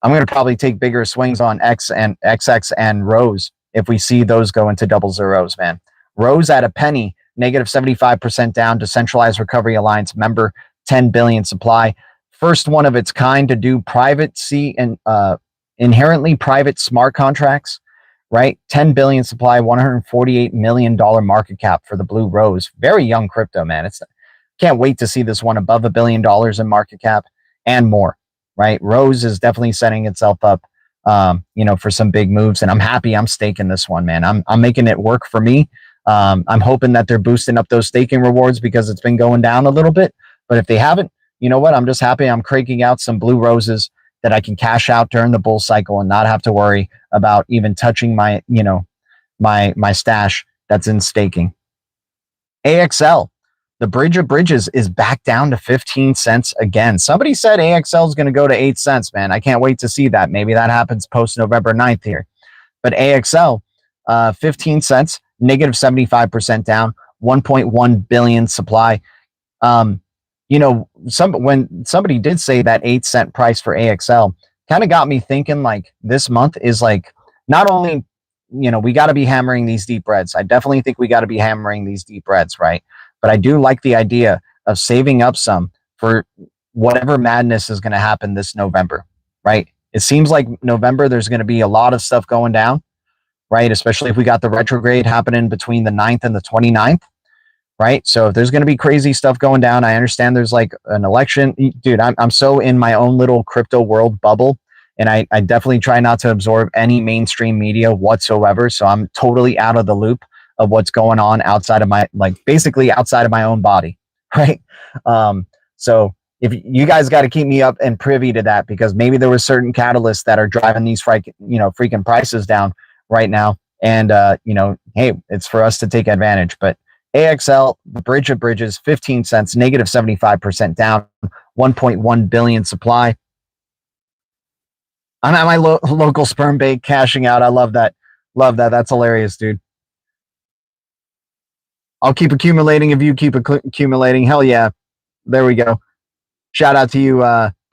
I'm gonna probably take bigger swings on X and XX and Rose if we see those go into 00s, man. Rose at a penny, negative 75% down. Decentralized Recovery Alliance member, 10 billion supply. First one of its kind to do private C and inherently private smart contracts, right? 10 billion supply, $148 million market cap for the Blue Rose. Very young crypto, man. Can't wait to see this one above $1 billion in market cap and more, right? Rose is definitely setting itself up, you know, for some big moves, and I'm happy I'm staking this one, man. I'm making it work for me. I'm hoping that they're boosting up those staking rewards because it's been going down a little bit. But if they haven't, you know what? I'm just happy I'm cranking out some blue roses that I can cash out during the bull cycle and not have to worry about even touching my, you know, my stash that's in staking. AXL, the bridge of bridges, is back down to 15 cents again. Somebody said AXL is going to go to 8 cents, man. I can't wait to see that. Maybe that happens post November 9th here. But AXL, 15 cents, negative 75% down, 1.1 billion supply. You know, when somebody did say that 8 cent price for AXL, kind of got me thinking like this month is like, not only, you know, we got to be hammering these deep reds. I definitely think we got to be hammering these deep reds, right? But I do like the idea of saving up some for whatever madness is going to happen this November, right? It seems like November, there's going to be a lot of stuff going down, right? Especially if we got the retrograde happening between the 9th and the 29th. Right. So if there's going to be crazy stuff going down, I understand there's like an election. Dude, I'm so in my own little crypto world bubble. And I definitely try not to absorb any mainstream media whatsoever. So I'm totally out of the loop of what's going on outside of my, like basically outside of my own body. Right. So if you guys got to keep me up and privy to that, because maybe there were certain catalysts that are driving these freaking prices down right now. And, you know, hey, it's for us to take advantage. But AXL, the bridge of bridges, 15 cents, negative 75% down, 1.1 billion supply. I'm at my local sperm bank cashing out. I love that. Love that. That's hilarious, dude. I'll keep accumulating if you keep accumulating. Hell yeah. There we go. Shout out to you,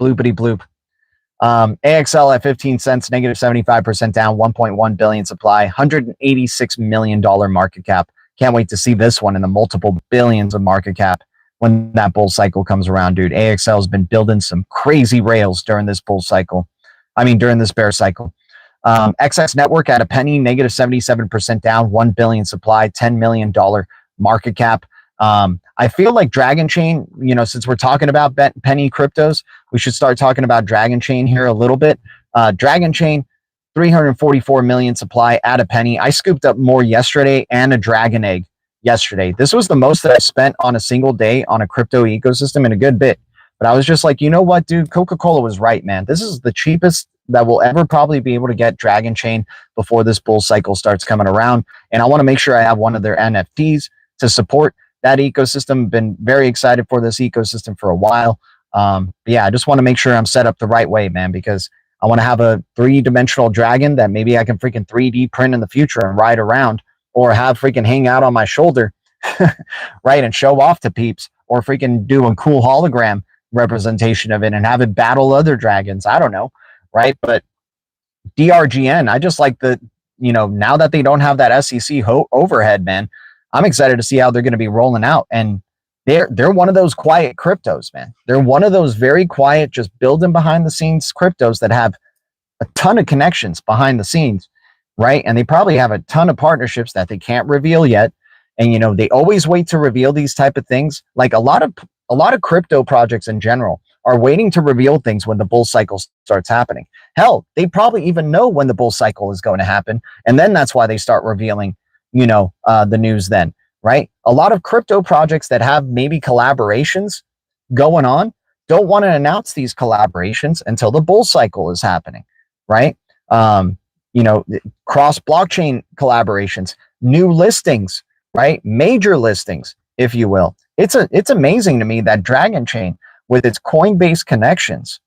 bloopity bloop. AXL at 15 cents, negative 75% down, 1.1 billion supply, $186 million market cap. Can't wait to see this one in the multiple billions of market cap when that bull cycle comes around, dude. AXL has been building some crazy rails during this bull cycle. I mean, during this bear cycle. XX network at a penny, negative 77% down, 1 billion supply, $10 million market cap. I feel like Dragon Chain, you know, since we're talking about penny cryptos, we should start talking about Dragon Chain here a little bit. Dragon Chain, 344 million supply at a penny. I scooped up more yesterday and a dragon egg yesterday. This was the most that I spent on a single day on a crypto ecosystem in a good bit. But I was just like, you know what, dude? Coca-Cola was right, man. This is the cheapest that we'll ever probably be able to get Dragon Chain before this bull cycle starts coming around. And I want to make sure I have one of their NFTs to support that ecosystem. Been very excited for this ecosystem for a while. Yeah, I just want to make sure I'm set up the right way, man, because I want to have a 3-dimensional dragon that maybe I can freaking 3D print in the future and ride around, or have freaking hang out on my shoulder, right, and show off to peeps, or freaking do a cool hologram representation of it and have it battle other dragons. I don't know, right? But DRGN, I just like the, you know, now that they don't have that SEC overhead, man, I'm excited to see how they're going to be rolling out. And they're one of those quiet cryptos, man. They're one of those very quiet, just building behind the scenes cryptos that have a ton of connections behind the scenes, right? And they probably have a ton of partnerships that they can't reveal yet. And, you know, they always wait to reveal these type of things. Like a lot of crypto projects in general are waiting to reveal things when the bull cycle starts happening. Hell, they probably even know when the bull cycle is going to happen. And then that's why they start revealing, you know, the news then, right? A lot of crypto projects that have maybe collaborations going on don't want to announce these collaborations until the bull cycle is happening, right? You know, cross blockchain collaborations, new listings, right? Major listings, if you will. It's amazing to me that Dragon Chain, with its Coinbase connections,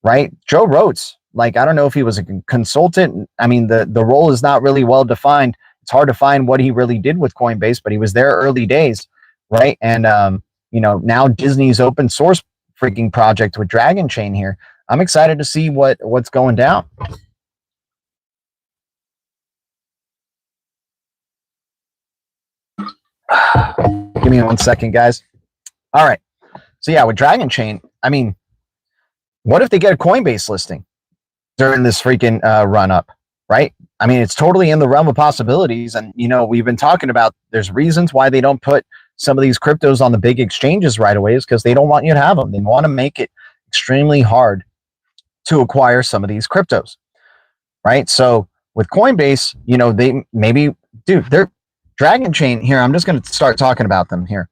right? Joe Roats, like, I don't know if he was a consultant. I mean, the role is not really well defined. It's hard to find what he really did with Coinbase, but he was there early days, right? And you know, now Disney's open source freaking project with Dragon Chain here. I'm excited to see what's going down. Give me 1 second, guys. All right. So yeah, with Dragon Chain, I mean, what if they get a Coinbase listing during this freaking run up, right? I mean, it's totally in the realm of possibilities. And, you know, we've been talking about there's reasons why they don't put some of these cryptos on the big exchanges right away, is because they don't want you to have them. They want to make it extremely hard to acquire some of these cryptos, right? So with Coinbase, you know, they maybe, dude, they're Dragon Chain here. I'm just going to start talking about them here.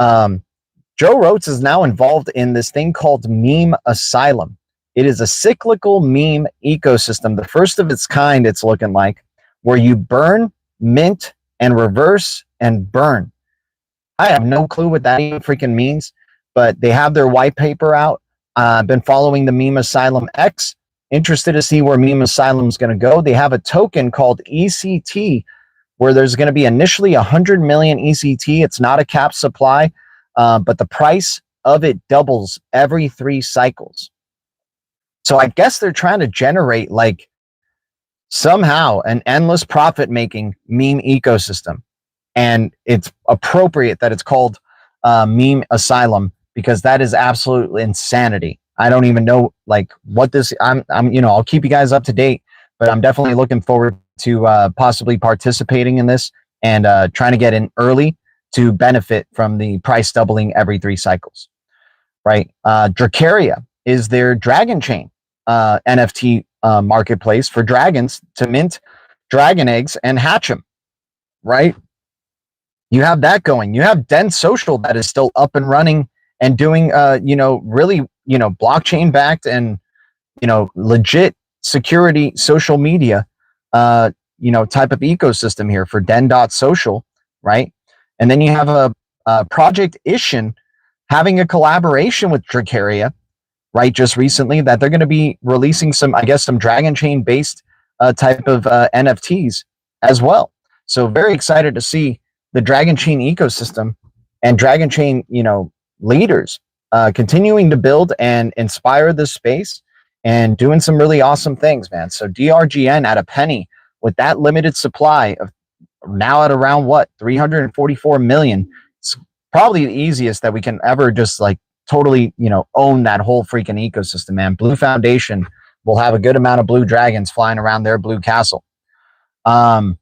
Joe Roats is now involved in this thing called Meme Asylum. It is a cyclical meme ecosystem, the first of its kind, it's looking like, where you burn, mint, and reverse and burn. I have no clue what that even freaking means, but they have their white paper out. I've been following the Meme Asylum X. Interested to see where Meme Asylum is going to go. They have a token called ECT, where there's going to be initially 100 million ECT. It's not a cap supply, but the price of it doubles every 3 cycles. So I guess they're trying to generate, like, somehow an endless profit-making meme ecosystem. And it's appropriate that it's called Meme Asylum, because that is absolute insanity. I don't even know, like, what this, I'm, you know, I'll keep you guys up to date, but I'm definitely looking forward to possibly participating in this and trying to get in early to benefit from the price doubling every 3 cycles, right? Dracaria is their Dragon Chain NFT marketplace for dragons to mint dragon eggs and hatch them, right? You have that going. You have Den Social that is still up and running and doing, you know, really, you know, blockchain backed and, you know, legit security social media, you know, type of ecosystem here for Den.social, right? And then you have a Project Ishin having a collaboration with Dracaria, right, just recently, that they're going to be releasing some, I guess, some Dragon Chain based type of NFTs as well. So very excited to see the Dragon Chain ecosystem and Dragon Chain, you know, leaders continuing to build and inspire this space and doing some really awesome things, man. So DRGN at a penny with that limited supply of now at around what, 344 million. It's probably the easiest that we can ever just like totally, you know, own that whole freaking ecosystem, man. Blue Foundation will have a good amount of blue dragons flying around their blue castle. We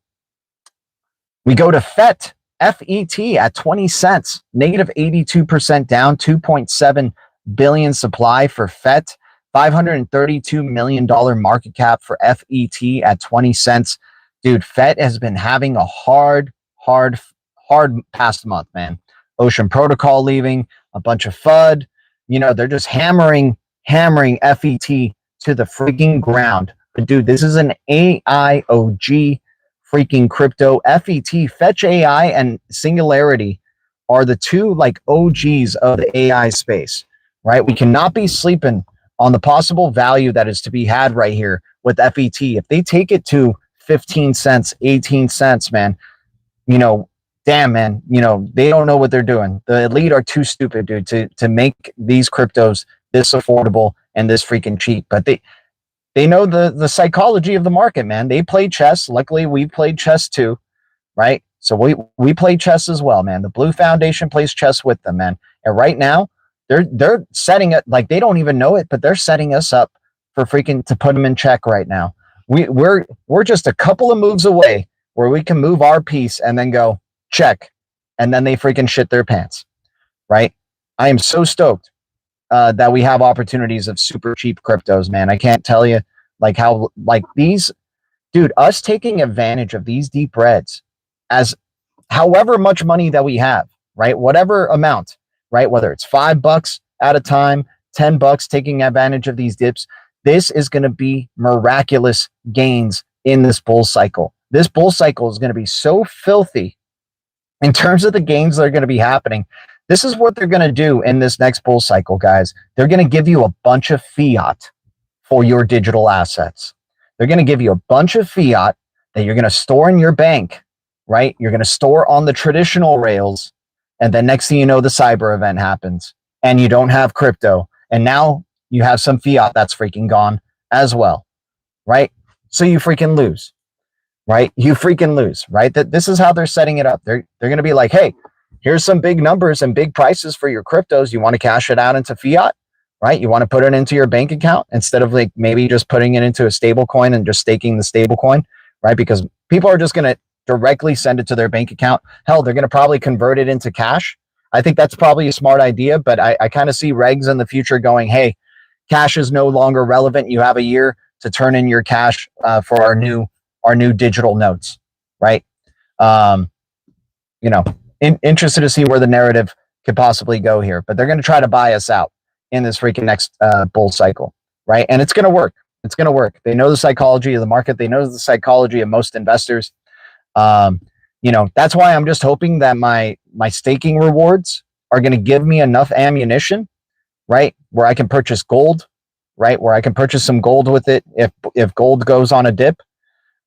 go to FET, FET at 20 cents, negative 82% down, 2.7 billion supply for FET, $532 million market cap for FET at 20 cents. Dude, FET has been having a hard past month, man. Ocean Protocol leaving, a bunch of FUD. You know, they're just hammering FET to the freaking ground. But dude, this is an AIOG freaking crypto. FET, Fetch AI, and Singularity are the two like OGs of the AI space, right? We cannot be sleeping on the possible value that is to be had right here with FET. If they take it to 15 cents, 18 cents, man, you know, damn, man, you know, they don't know what they're doing. The elite are too stupid, dude, to make these cryptos this affordable and this freaking cheap. But they know the psychology of the market, man. They play chess. Luckily, we played chess too, right? So we play chess as well, man. The Blue Foundation plays chess with them, man. And right now, they're setting it, like, they don't even know it, but they're setting us up for freaking to put them in check right now. We're just a couple of moves away where we can move our piece and then go check, and then they freaking shit their pants, right? I am so stoked that we have opportunities of super cheap cryptos, man. I can't tell you like how like these, dude, us taking advantage of these deep reds as however much money that we have, right? Whatever amount, right? Whether it's $5 at a time, $10, taking advantage of these dips. This is going to be miraculous gains in this bull cycle. This bull cycle is going to be so filthy in terms of the gains that are going to be happening. This is what they're going to do in this next bull cycle, guys. They're going to give you a bunch of fiat for your digital assets. They're going to give you a bunch of fiat that you're going to store in your bank, right? You're going to store on the traditional rails. And then next thing you know, the cyber event happens and you don't have crypto. And now you have some fiat that's freaking gone as well, right? So you freaking lose, right? You freaking lose, right? That this is how they're setting it up. They're going to be like, hey, here's some big numbers and big prices for your cryptos. You want to cash it out into fiat, right? You want to put it into your bank account instead of like maybe just putting it into a stable coin and just staking the stable coin, right? Because people are just going to directly send it to their bank account. Hell, they're going to probably convert it into cash. I think that's probably a smart idea, but I kind of see regs in the future going, hey, cash is no longer relevant. You have a year to turn in your cash for our new digital notes, right? You know, interested to see where the narrative could possibly go here, but they're going to try to buy us out in this freaking next bull cycle, right? And it's going to work. It's going to work. They know the psychology of the market. They know the psychology of most investors. You know, that's why I'm just hoping that my staking rewards are going to give me enough ammunition, right? Where I can purchase gold, right? Where I can purchase some gold with it if gold goes on a dip.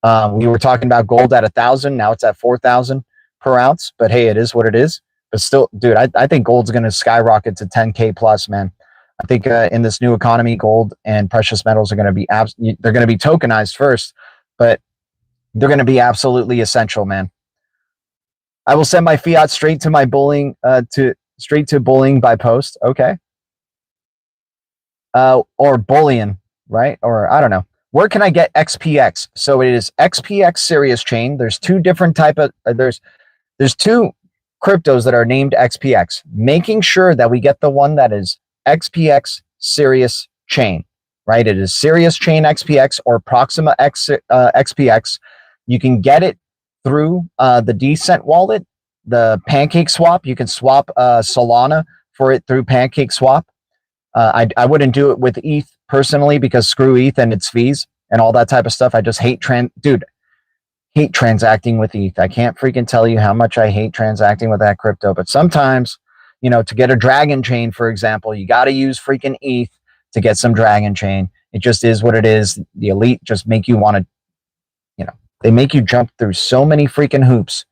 We were talking about gold at 1,000. Now it's at 4,000 per ounce. But hey, it is what it is. But still, dude, I think gold's going to skyrocket to 10K plus, man. I think in this new economy, gold and precious metals are going to be they're going to be tokenized first, but they're going to be absolutely essential, man. I will send my fiat straight to my bullion straight to bullion by post. Okay. Or bullion, right? Or I don't know. Where can I get XPX? So it is XPX Serious Chain. There's two different type of there's two cryptos that are named XPX. Making sure that we get the one that is XPX Serious Chain, right? It is Serious Chain XPX or Proxima XPX. You can get it through the Decent wallet, the Pancake Swap. You can swap Solana for it through Pancake Swap. I wouldn't do it with ETH personally because screw ETH and its fees and all that type of stuff. I just hate hate transacting with ETH. I can't freaking tell you how much I hate transacting with that crypto. But sometimes, you know, to get a Dragon Chain, for example, you got to use freaking ETH to get some Dragon Chain. It just is what it is. The elite just make you want to, you know, they make you jump through so many freaking hoops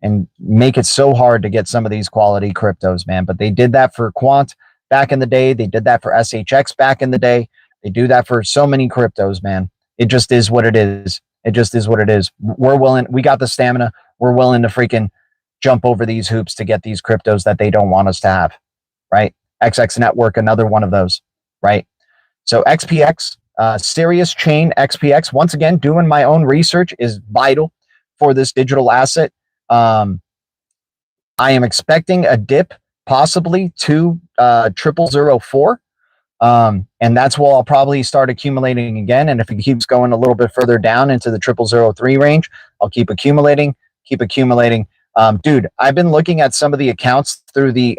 and make it so hard to get some of these quality cryptos, man. But they did that for Quant back in the day. They did that for SHX back in the day. They do that for so many cryptos, man. It just is what it is. It just is what it is. We're willing. We got the stamina. We're willing to freaking jump over these hoops to get these cryptos that they don't want us to have, right? XX Network, another one of those, right? So XPX, Serious Chain XPX, once again, doing my own research is vital for this digital asset. I am expecting a dip possibly to 0004. And that's where I'll probably start accumulating again. And if it keeps going a little bit further down into the 0003 range, I'll keep accumulating. Dude, I've been looking at some of the accounts through the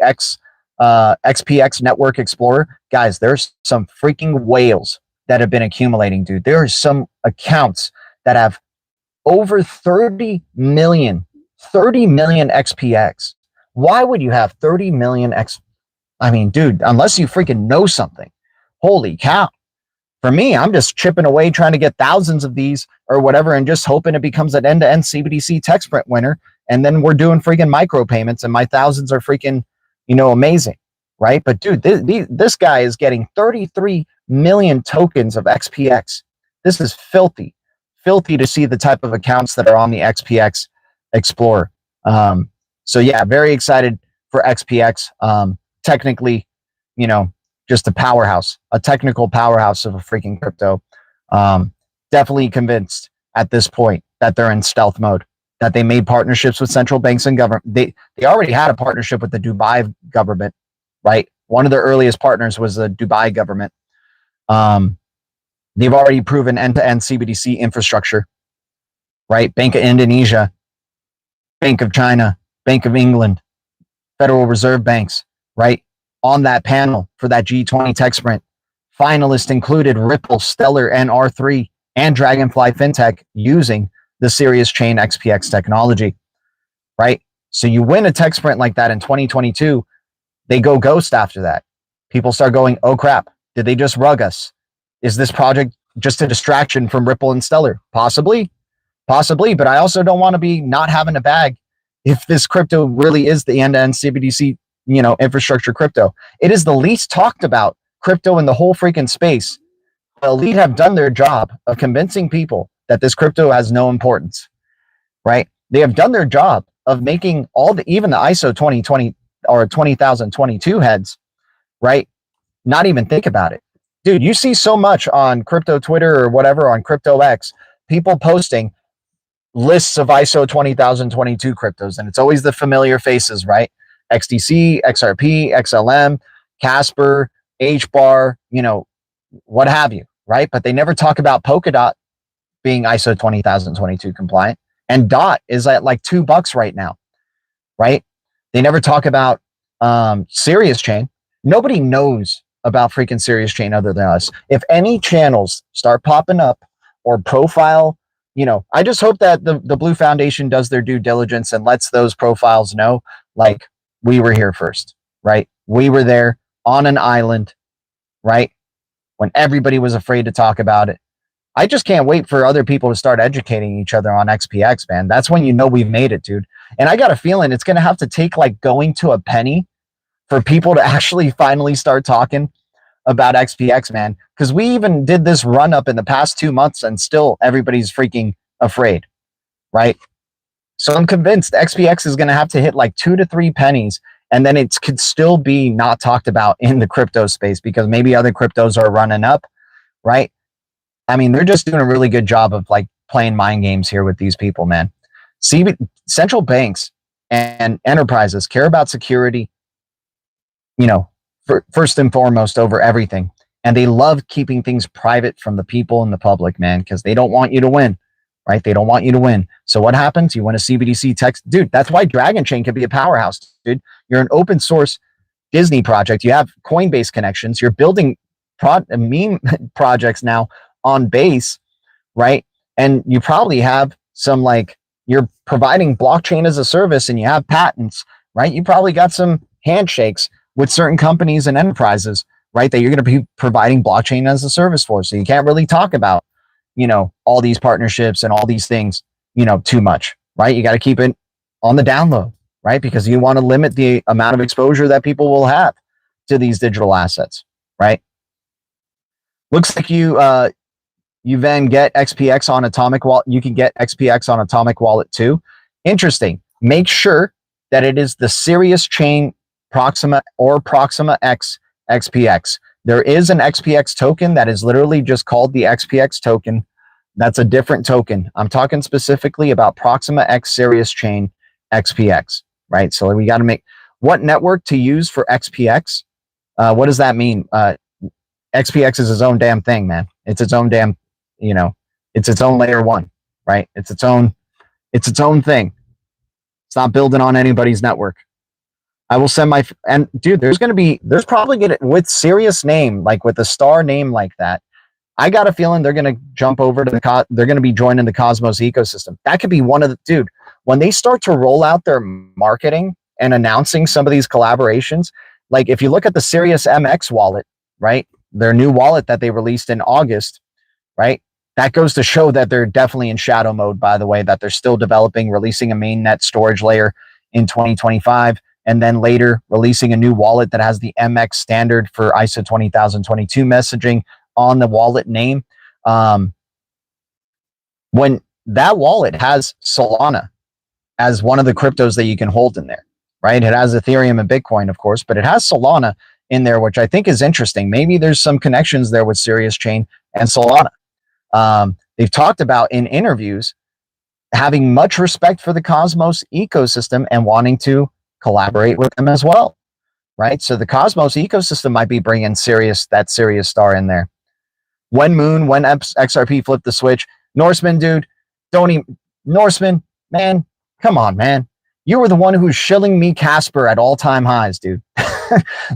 XPX Network Explorer. Guys, there's some freaking whales that have been accumulating, dude. There are some accounts that have over 30 million XPX. Why would you have 30 million I mean, dude, unless you freaking know something. Holy cow. For me, I'm just chipping away trying to get thousands of these or whatever and just hoping it becomes an end-to-end CBDC tech sprint winner. And then we're doing freaking micropayments and my thousands are freaking, you know, amazing, right? But dude, this guy is getting 33 million tokens of XPX. This is filthy to see the type of accounts that are on the XPX Explorer. So yeah, very excited for XPX. Technically, you know, just a technical powerhouse of a freaking crypto. definitely convinced at this point that they're in stealth mode, that they made partnerships with central banks and government. They already had a partnership with the Dubai government, right? One of their earliest partners was the Dubai government. They've already proven end-to-end CBDC infrastructure, right? Bank of Indonesia, Bank of China, Bank of England, Federal Reserve banks, right? On that panel for that G20 tech sprint. Finalists included Ripple, Stellar, and R3, and Dragonfly FinTech using the Sirius Chain XPX technology, right? So you win a tech sprint like that in 2022, they go ghost after that. People start going, oh crap, did they just rug us? Is this project just a distraction from Ripple and Stellar? Possibly, but I also don't want to be not having a bag if this crypto really is the end-to-end CBDC, infrastructure crypto. It is the least talked about crypto in the whole freaking space. The elite have done their job of convincing people that this crypto has no importance, right? They have done their job of making even the ISO 2020 or 20,022 heads, right? Not even think about it. Dude, you see so much on crypto Twitter or whatever, on Crypto X, people posting lists of ISO 20,022 cryptos, and it's always the familiar faces, right? XDC, XRP, XLM, Casper, HBAR, what have you, right? But they never talk about Polkadot being ISO 20,022 compliant, and DOT is at like $2 right now, right? They never talk about Sirius Chain. Nobody knows about freaking Sirius Chain other than us. If any channels start popping up or profile, I just hope that the Blue Foundation does their due diligence and lets those profiles know, like, we were here first, right? We were there on an island, right? When everybody was afraid to talk about it. I just can't wait for other people to start educating each other on XPX, man. That's when we've made it, dude. And I got a feeling it's going to have to take like going to a penny for people to actually finally start talking about XPX, man. Because we even did this run up in the past 2 months and still everybody's freaking afraid, right? So I'm convinced XPX is going to have to hit like 2 to 3 pennies, and then it could still be not talked about in the crypto space because maybe other cryptos are running up, right? I mean, they're just doing a really good job of like playing mind games here with these people, man. Central banks and enterprises care about security, first and foremost over everything. And they love keeping things private from the people and the public, man, because they don't want you to win, right? They don't want you to win. So what happens? You win a CBDC text. Dude, that's why Dragon Chain can be a powerhouse, dude. You're an open source Disney project. You have Coinbase connections. You're building meme projects now on base, right? And you probably have some, like, you're providing blockchain as a service and you have patents, right? You probably got some handshakes with certain companies and enterprises, right? That you're going to be providing blockchain as a service for. So you can't really talk about, all these partnerships and all these things, too much, right? You got to keep it on the down low, right? Because you want to limit the amount of exposure that people will have to these digital assets, right? Looks like you then get XPX on Atomic Wallet. You can get XPX on Atomic Wallet too. Interesting. Make sure that it is the Sirius Chain Proxima or Proxima X XPX. There is an XPX token that is literally just called the XPX token. That's a different token. I'm talking specifically about Proxima X Sirius Chain XPX, right? So we got to make what network to use for XPX. What does that mean? XPX is its own damn thing, man. It's its own damn, it's its own layer one, right? It's its own thing. It's not building on anybody's network. I will send and dude, there's probably with Sirius name, like with a star name like that. I got a feeling they're going to jump over to they're going to be joining the Cosmos ecosystem. That could be one of when they start to roll out their marketing and announcing some of these collaborations, like if you look at the Sirius MX wallet, right? Their new wallet that they released in August, right? That goes to show that they're definitely in shadow mode, by the way, that they're still developing, releasing a mainnet storage layer in 2025. And then later releasing a new wallet that has the MX standard for ISO 20022 messaging on the wallet name. When that wallet has Solana as one of the cryptos that you can hold in there, right? It has Ethereum and Bitcoin, of course, but it has Solana in there, which I think is interesting. Maybe there's some connections there with Sirius Chain and Solana, They've talked about in interviews having much respect for the Cosmos ecosystem and wanting to collaborate with them as well, right? So the Cosmos ecosystem might be bringing that Sirius star in there. When XRP flipped the switch, Norseman, dude, don't even, Norseman, man, come on, man. You were the one who was shilling me Casper at all-time highs, dude.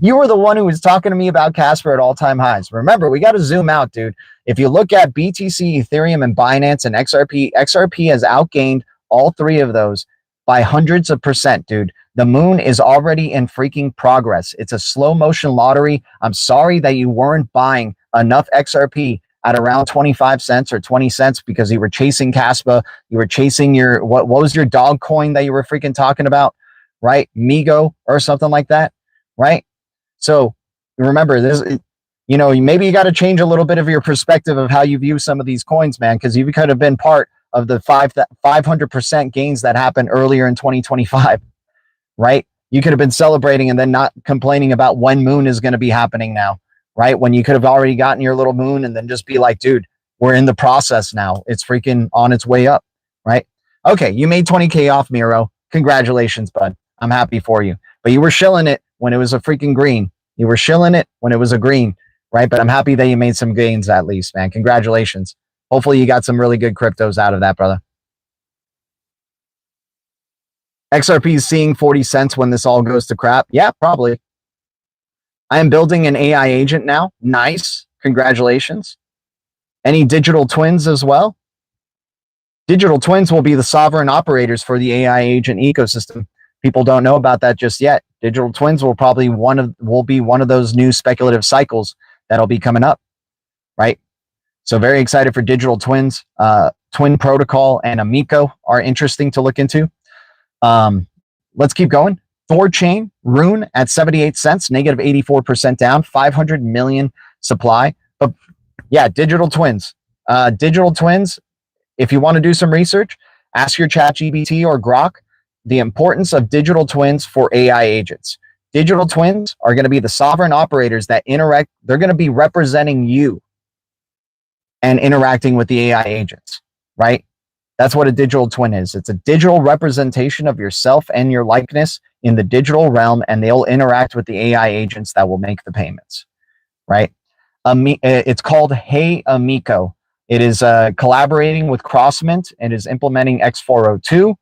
You were the one who was talking to me about Casper at all-time highs. Remember, we got to zoom out, dude. If you look at BTC, Ethereum, and Binance and XRP has outgained all three of those by hundreds of %, dude. The moon is already in freaking progress. It's a slow motion lottery. I'm sorry that you weren't buying enough XRP at around 25 cents or 20 cents because you were chasing Caspa. You were chasing your, what was your dog coin that you were freaking talking about, right? Migo or something like that, right? So remember this, you know, maybe you got to change a little bit of your perspective of how you view some of these coins, man, because you could have been part of the 500% gains that happened earlier in 2025, right? You could have been celebrating and then not complaining about when moon is going to be happening now, right? When you could have already gotten your little moon and then just be like, dude, we're in the process now. It's freaking on its way up, right? Okay, you made 20K off Miro. Congratulations, bud. I'm happy for you. But you were shilling it when it was a freaking green. You were shilling it when it was a green, right? But I'm happy that you made some gains at least, man. Congratulations. Hopefully you got some really good cryptos out of that, brother. XRP is seeing 40 cents when this all goes to crap. Yeah, probably. I am building an AI agent now. Nice. Congratulations. Any digital twins as well? Digital twins will be the sovereign operators for the AI agent ecosystem. People don't know about that just yet. Digital twins will probably be one of those new speculative cycles that'll be coming up, right? So very excited for digital twins. Twin Protocol and Amico are interesting to look into. Let's keep going. Thorchain, Rune at 78 cents, negative 84% down, 500 million supply. But yeah, digital twins. Digital twins, if you want to do some research, ask your ChatGPT or Grok the importance of digital twins for AI agents. Digital twins are going to be the sovereign operators that interact. They're going to be representing you and interacting with the AI agents, right? That's what a digital twin is. It's a digital representation of yourself and your likeness in the digital realm, and they'll interact with the AI agents that will make the payments, right? It's called Hey Amico. It is collaborating with Crossmint and is implementing X402.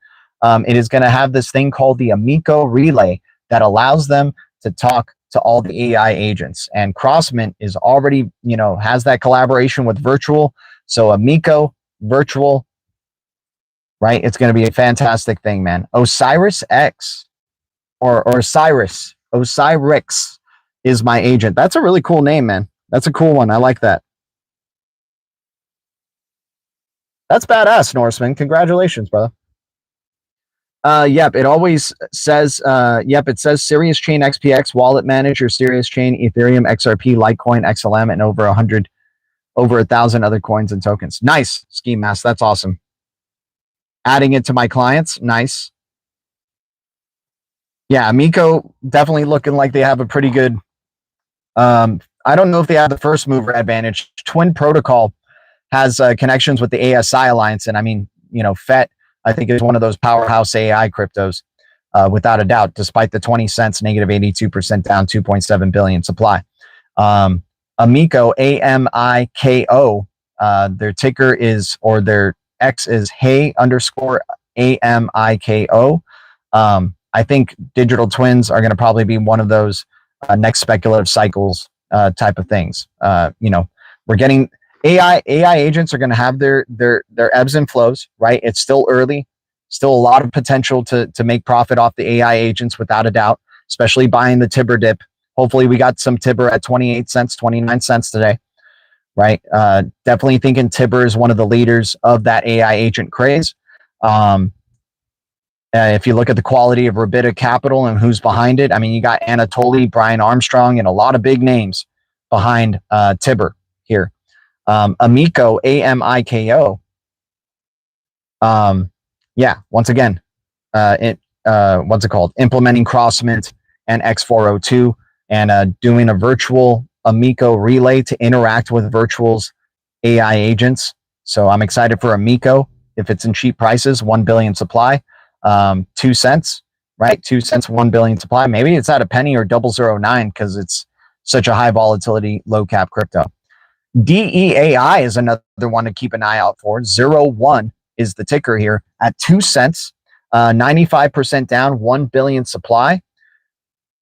It is going to have this thing called the Amico Relay that allows them to talk to all the AI agents. And Crossmint is already, has that collaboration with Virtual. So Amico, Virtual, right? It's going to be a fantastic thing, man. Osiris X or Osiris is my agent. That's a really cool name, man. That's a cool one. I like that. That's badass, Norseman. Congratulations, brother. Yep, it always says, it says Sirius Chain XPX, Wallet Manager, Sirius Chain, Ethereum, XRP, Litecoin, XLM, and over 1,000 other coins and tokens. Nice, Scheme Master. That's awesome. Adding it to my clients. Nice. Yeah, Amico definitely looking like they have a pretty good, I don't know if they have the first mover advantage. Twin Protocol has connections with the ASI Alliance. And I mean, FET, I think is one of those powerhouse AI cryptos, without a doubt, despite the 20 cents, negative 82% down, 2.7 billion supply. Amico, AMIKO, their ticker is, or their X is Hey_AMIKO. I think digital twins are going to probably be one of those next speculative cycles type of things. We're getting AI agents are going to have their ebbs and flows, right? It's still early, still a lot of potential to make profit off the AI agents without a doubt, especially buying the TIBBIR dip. Hopefully we got some TIBBIR at 28 cents, 29 cents today, right? Definitely thinking TIBBIR is one of the leaders of that AI agent craze. If you look at the quality of Rabita Capital and who's behind it, I mean, you got Anatoly, Brian Armstrong, and a lot of big names behind TIBBIR here. Amico, AMIKO. Once again, what's it called? Implementing Crossmint and X402 and doing a virtual Amico relay to interact with Virtual's AI agents. So I'm excited for Amico. If it's in cheap prices, 1 billion supply, 2 cents, right? 2 cents, 1 billion supply. Maybe it's at a penny or 0.009 because it's such a high volatility, low cap crypto. DEAI is another one to keep an eye out for. 01 is the ticker here at 2 cents, 95% down, 1 billion supply,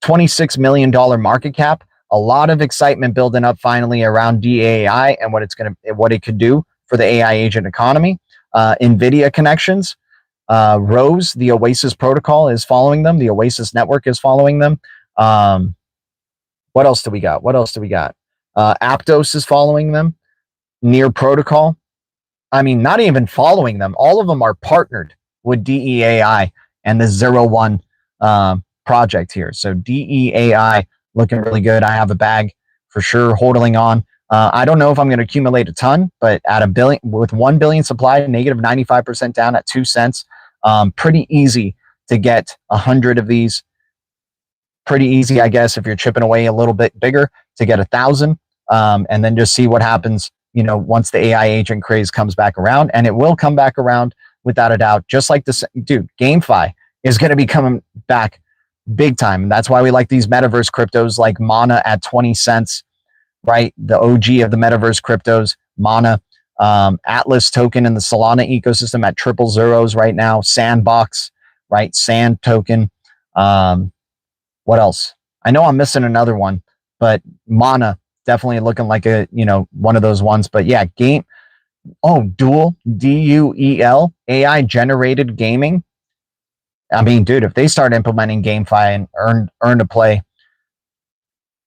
$26 million market cap. A lot of excitement building up finally around DEAI and what it could do for the AI agent economy. NVIDIA connections. Rose, the Oasis protocol, is following them. The Oasis network is following them. What else do we got? Aptos is following them. Near protocol. I mean, not even following them. All of them are partnered with DEAI and the 01 project here. So DEAI looking really good. I have a bag for sure holding on. I don't know if I'm going to accumulate a ton, but at a billion, with 1 billion supply, negative 95% down at 2 cents, pretty easy to get 100 of these. Pretty easy, I guess, if you're chipping away a little bit bigger to get 1,000, and then just see what happens, once the AI agent craze comes back around, and it will come back around without a doubt. Just like this, dude, GameFi is going to be coming back big time, and that's why we like these metaverse cryptos like Mana at 20 cents, right? The OG of the metaverse cryptos, Mana, Atlas token in the Solana ecosystem at 000 right now. Sandbox, right? Sand token. What else? I know I'm missing another one, but Mana definitely looking like one of those ones. But yeah, Duel, DUEL, AI generated gaming. I mean, dude, if they start implementing GameFi and earn to play,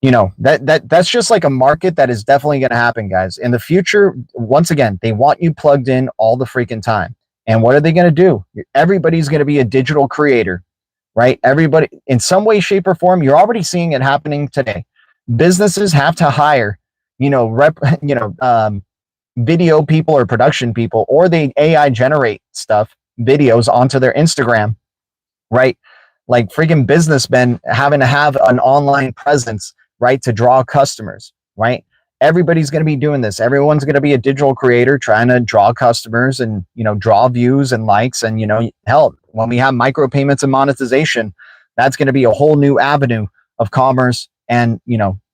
that's just like a market that is definitely going to happen, guys. In the future, once again, they want you plugged in all the freaking time. And what are they going to do? Everybody's going to be a digital creator. Right? Everybody, in some way, shape, or form, you're already seeing it happening today. Businesses have to hire, video people or production people, or they AI generate videos onto their Instagram, right? Like freaking businessmen having to have an online presence, right, to draw customers, right? Everybody's going to be doing this. Everyone's going to be a digital creator trying to draw customers and, draw views and likes. And, hell, when we have micropayments and monetization, that's going to be a whole new avenue of commerce and,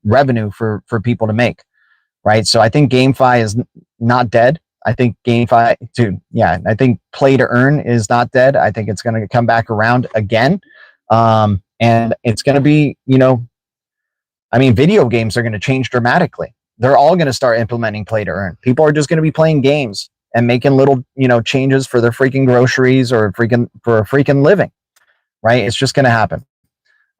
revenue for people to make. Right. So I think GameFi is not dead. I think I think play to earn is not dead. I think it's going to come back around again. And it's going to be, video games are going to change dramatically. They're all going to start implementing play to earn. People are just going to be playing games and making little, changes for their freaking groceries or for a freaking living, right? It's just going to happen.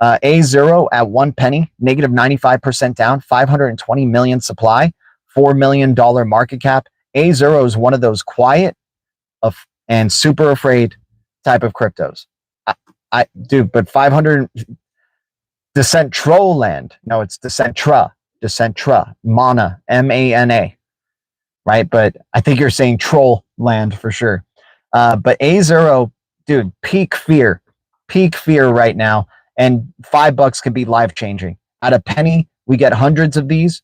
A0 at 1 penny, negative 95% down, 520 million supply, $4 million market cap. A0 is one of those quiet and super afraid type of cryptos. But 500 Decentraland. No, it's Decentra, Mana, MANA, right? But I think you're saying troll land for sure. But A0, dude, peak fear right now. And $5 can be life changing. At a penny, we get hundreds of these,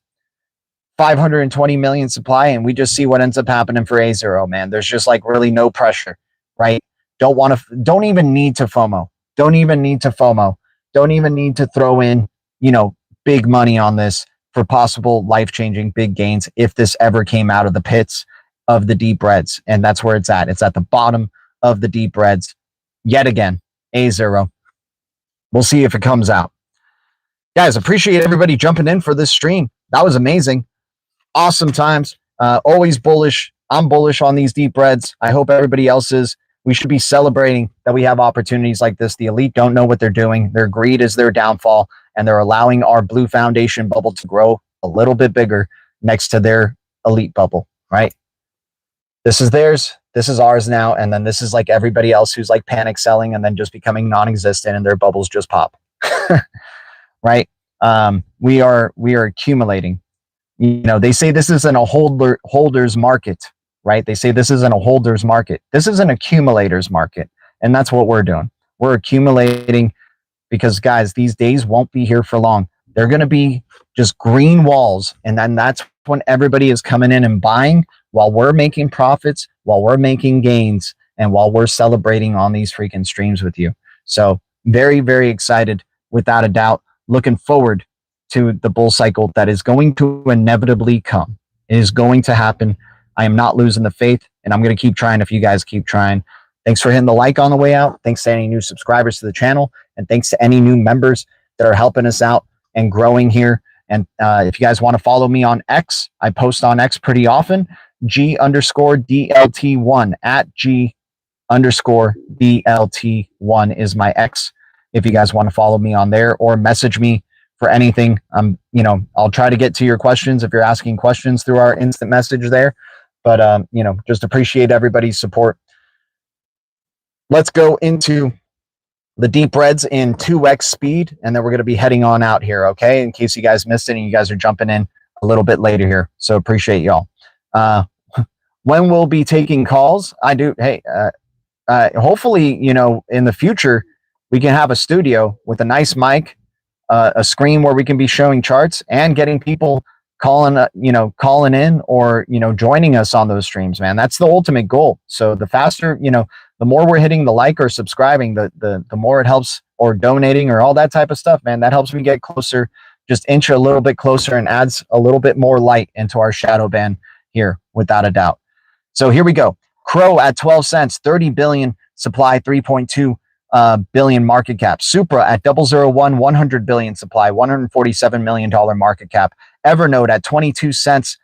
520 million supply, and we just see what ends up happening for A0, man. There's just like really no pressure, right? Don't even need to FOMO. Don't even need to throw in, big money on this for possible life-changing big gains if this ever came out of the pits of the deep reds. And that's where it's at. It's at the bottom of the deep reds. Yet again, A0. We'll see if it comes out. Guys, appreciate everybody jumping in for this stream. That was amazing. Awesome times. Always bullish. I'm bullish on these deep reds. I hope everybody else is. We should be celebrating that we have opportunities like this. The elite don't know what they're doing. Their greed is their downfall, and they're allowing our blue foundation bubble to grow a little bit bigger next to their elite bubble, right? This is theirs. This is ours now. And then this is like everybody else who's like panic selling and then just becoming non-existent and their bubbles just pop, right? We are accumulating. They say this isn't a holder's market, right? They say this isn't a holder's market. This is an accumulator's market. And that's what we're doing. We're accumulating because, guys, these days won't be here for long. They're going to be just green walls. And then that's when everybody is coming in and buying while we're making profits, while we're making gains, and while we're celebrating on these freaking streams with you. So very, very excited, without a doubt. Looking forward to the bull cycle that is going to inevitably come. It is going to happen. I am not losing the faith, and I'm going to keep trying if you guys keep trying. Thanks for hitting the like on the way out. Thanks to any new subscribers to the channel, and thanks to any new members that are helping us out and growing here. And if you guys want to follow me on X, I post on X pretty often. G_DLT1 at G_DLT1 is my X. If you guys want to follow me on there or message me for anything, I'll try to get to your questions if you're asking questions through our instant message there. But just appreciate everybody's support. Let's go into the deep reds in 2x speed, and then we're going to be heading on out here, okay? In case you guys missed it and you guys are jumping in a little bit later here. So appreciate y'all. When we'll be taking calls, hopefully, in the future, we can have a studio with a nice mic, a screen where we can be showing charts and getting people calling in or, joining us on those streams, man. That's the ultimate goal. So the faster, the more we're hitting the like or subscribing, the more it helps, or donating or all that type of stuff, man. That helps me get closer, just inch a little bit closer, and adds a little bit more light into our shadow band here, without a doubt. So here we go. Crow at 12 cents, 30 billion supply, 3.2 billion market cap. Supra at 001, 100 billion supply, $147 million market cap. Evernote at 22 cents.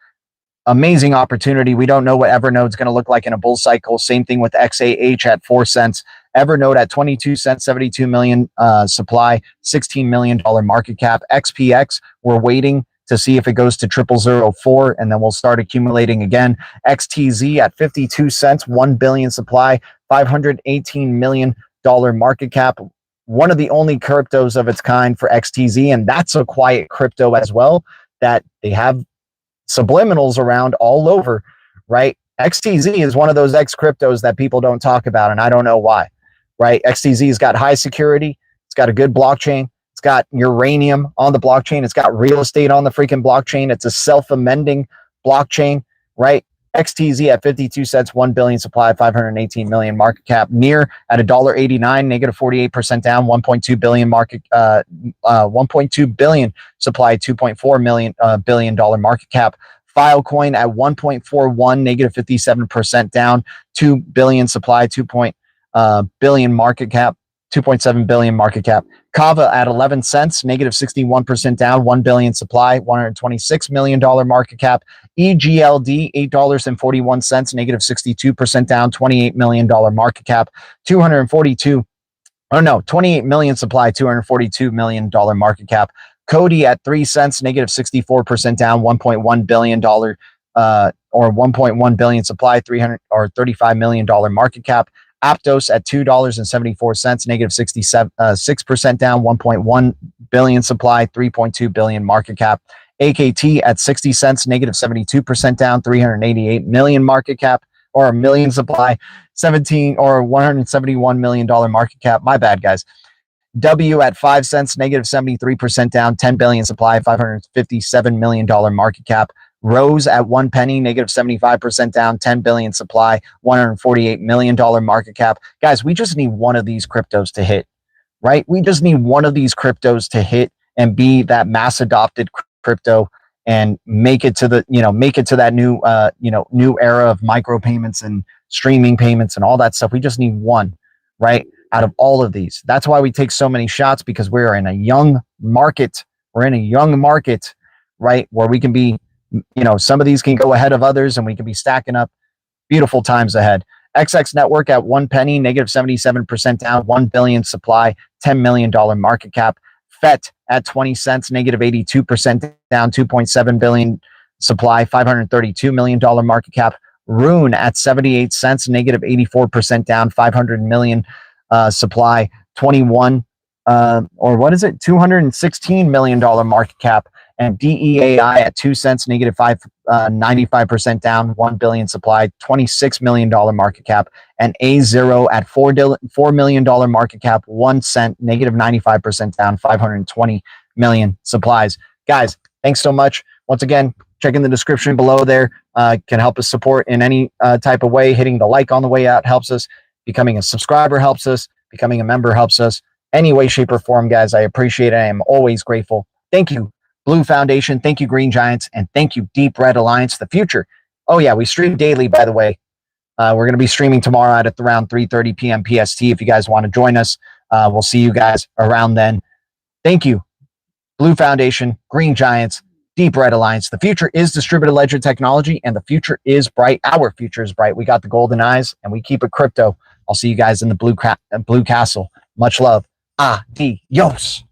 Amazing opportunity. We don't know what Evernote's going to look like in a bull cycle. Same thing with XAH at 4 cents. Evernote at 22 cents, 72 million supply, $16 million market cap. XPX, we're waiting to see if it goes to 0004, and then we'll start accumulating again. XTZ at 52 cents, 1 billion supply, $518 million market cap. One of the only cryptos of its kind for XTZ, and that's a quiet crypto as well, that they have subliminals around all over, right? XTZ is one of those X cryptos that people don't talk about, and I don't know why, right? XTZ's got high security. It's got a good blockchain. It's got uranium on the blockchain. It's got real estate on the freaking blockchain. It's a self-amending blockchain, right? XTZ at 52 cents, 1 billion supply, 518 million market cap. Near at $1.89, negative 48% down, 1.2 billion market, 1.2 billion supply, 2.4 billion dollar market cap. Filecoin at 1.41, negative 57% down, 2 billion supply, 2 billion market cap, 2.7 billion market cap. Kava at 11 cents, negative 61% down, 1 billion supply, $126 million28 million market cap. 28 million supply, $242 million market cap. Cody at 3 cents, negative 64% down, $1.1 billion or 1.1 billion supply, $35 million market cap. Aptos at $2.74, negative 6% down, 1.1 billion supply, 3.2 billion market cap. AKT at 60 cents, negative 72% down, 388 million market cap, or a million supply, $171 million market cap. My bad, guys. W at 5 cents, negative 73% down, 10 billion supply, $557 million market cap. Rose at 1 penny, negative 75% down, 10 billion supply, $148 million market cap. Guys, we just need one of these cryptos to hit, right? We just need one of these cryptos to hit and be that mass adopted crypto and make it to the, make it to that new, new era of micropayments and streaming payments and all that stuff. We just need one, right? Out of all of these. That's why we take so many shots, because we're in a young market. We're in a young market, right? Where we can be, some of these can go ahead of others and we can be stacking up beautiful times ahead. XX Network at 1 penny, negative 77% down, 1 billion supply, $10 million market cap. FET at 20 cents, negative 82% down, 2.7 billion supply, $532 million market cap. Rune at 78 cents, negative 84% down, 500 million supply, $216 million market cap. And DEAI at 2 cents, negative 95% down, 1 billion supply, $26 million market cap. And A0 at $4 million market cap, 1 cent, negative 95% down, 520 million supplies. Guys, thanks so much. Once again, check in the description below there. Can help us support in any type of way. Hitting the like on the way out helps us. Becoming a subscriber helps us. Becoming a member helps us. Any way, shape, or form, guys, I appreciate it. I am always grateful. Thank you, Blue Foundation. Thank you, Green Giants. And thank you, Deep Red Alliance, the future. Oh, yeah, we stream daily, by the way. We're going to be streaming tomorrow at around 3:30 p.m. PST. If you guys want to join us, we'll see you guys around then. Thank you, Blue Foundation, Green Giants, Deep Red Alliance. The future is distributed ledger technology, and the future is bright. Our future is bright. We got the golden eyes, and we keep it crypto. I'll see you guys in the Blue Castle. Much love. Adios.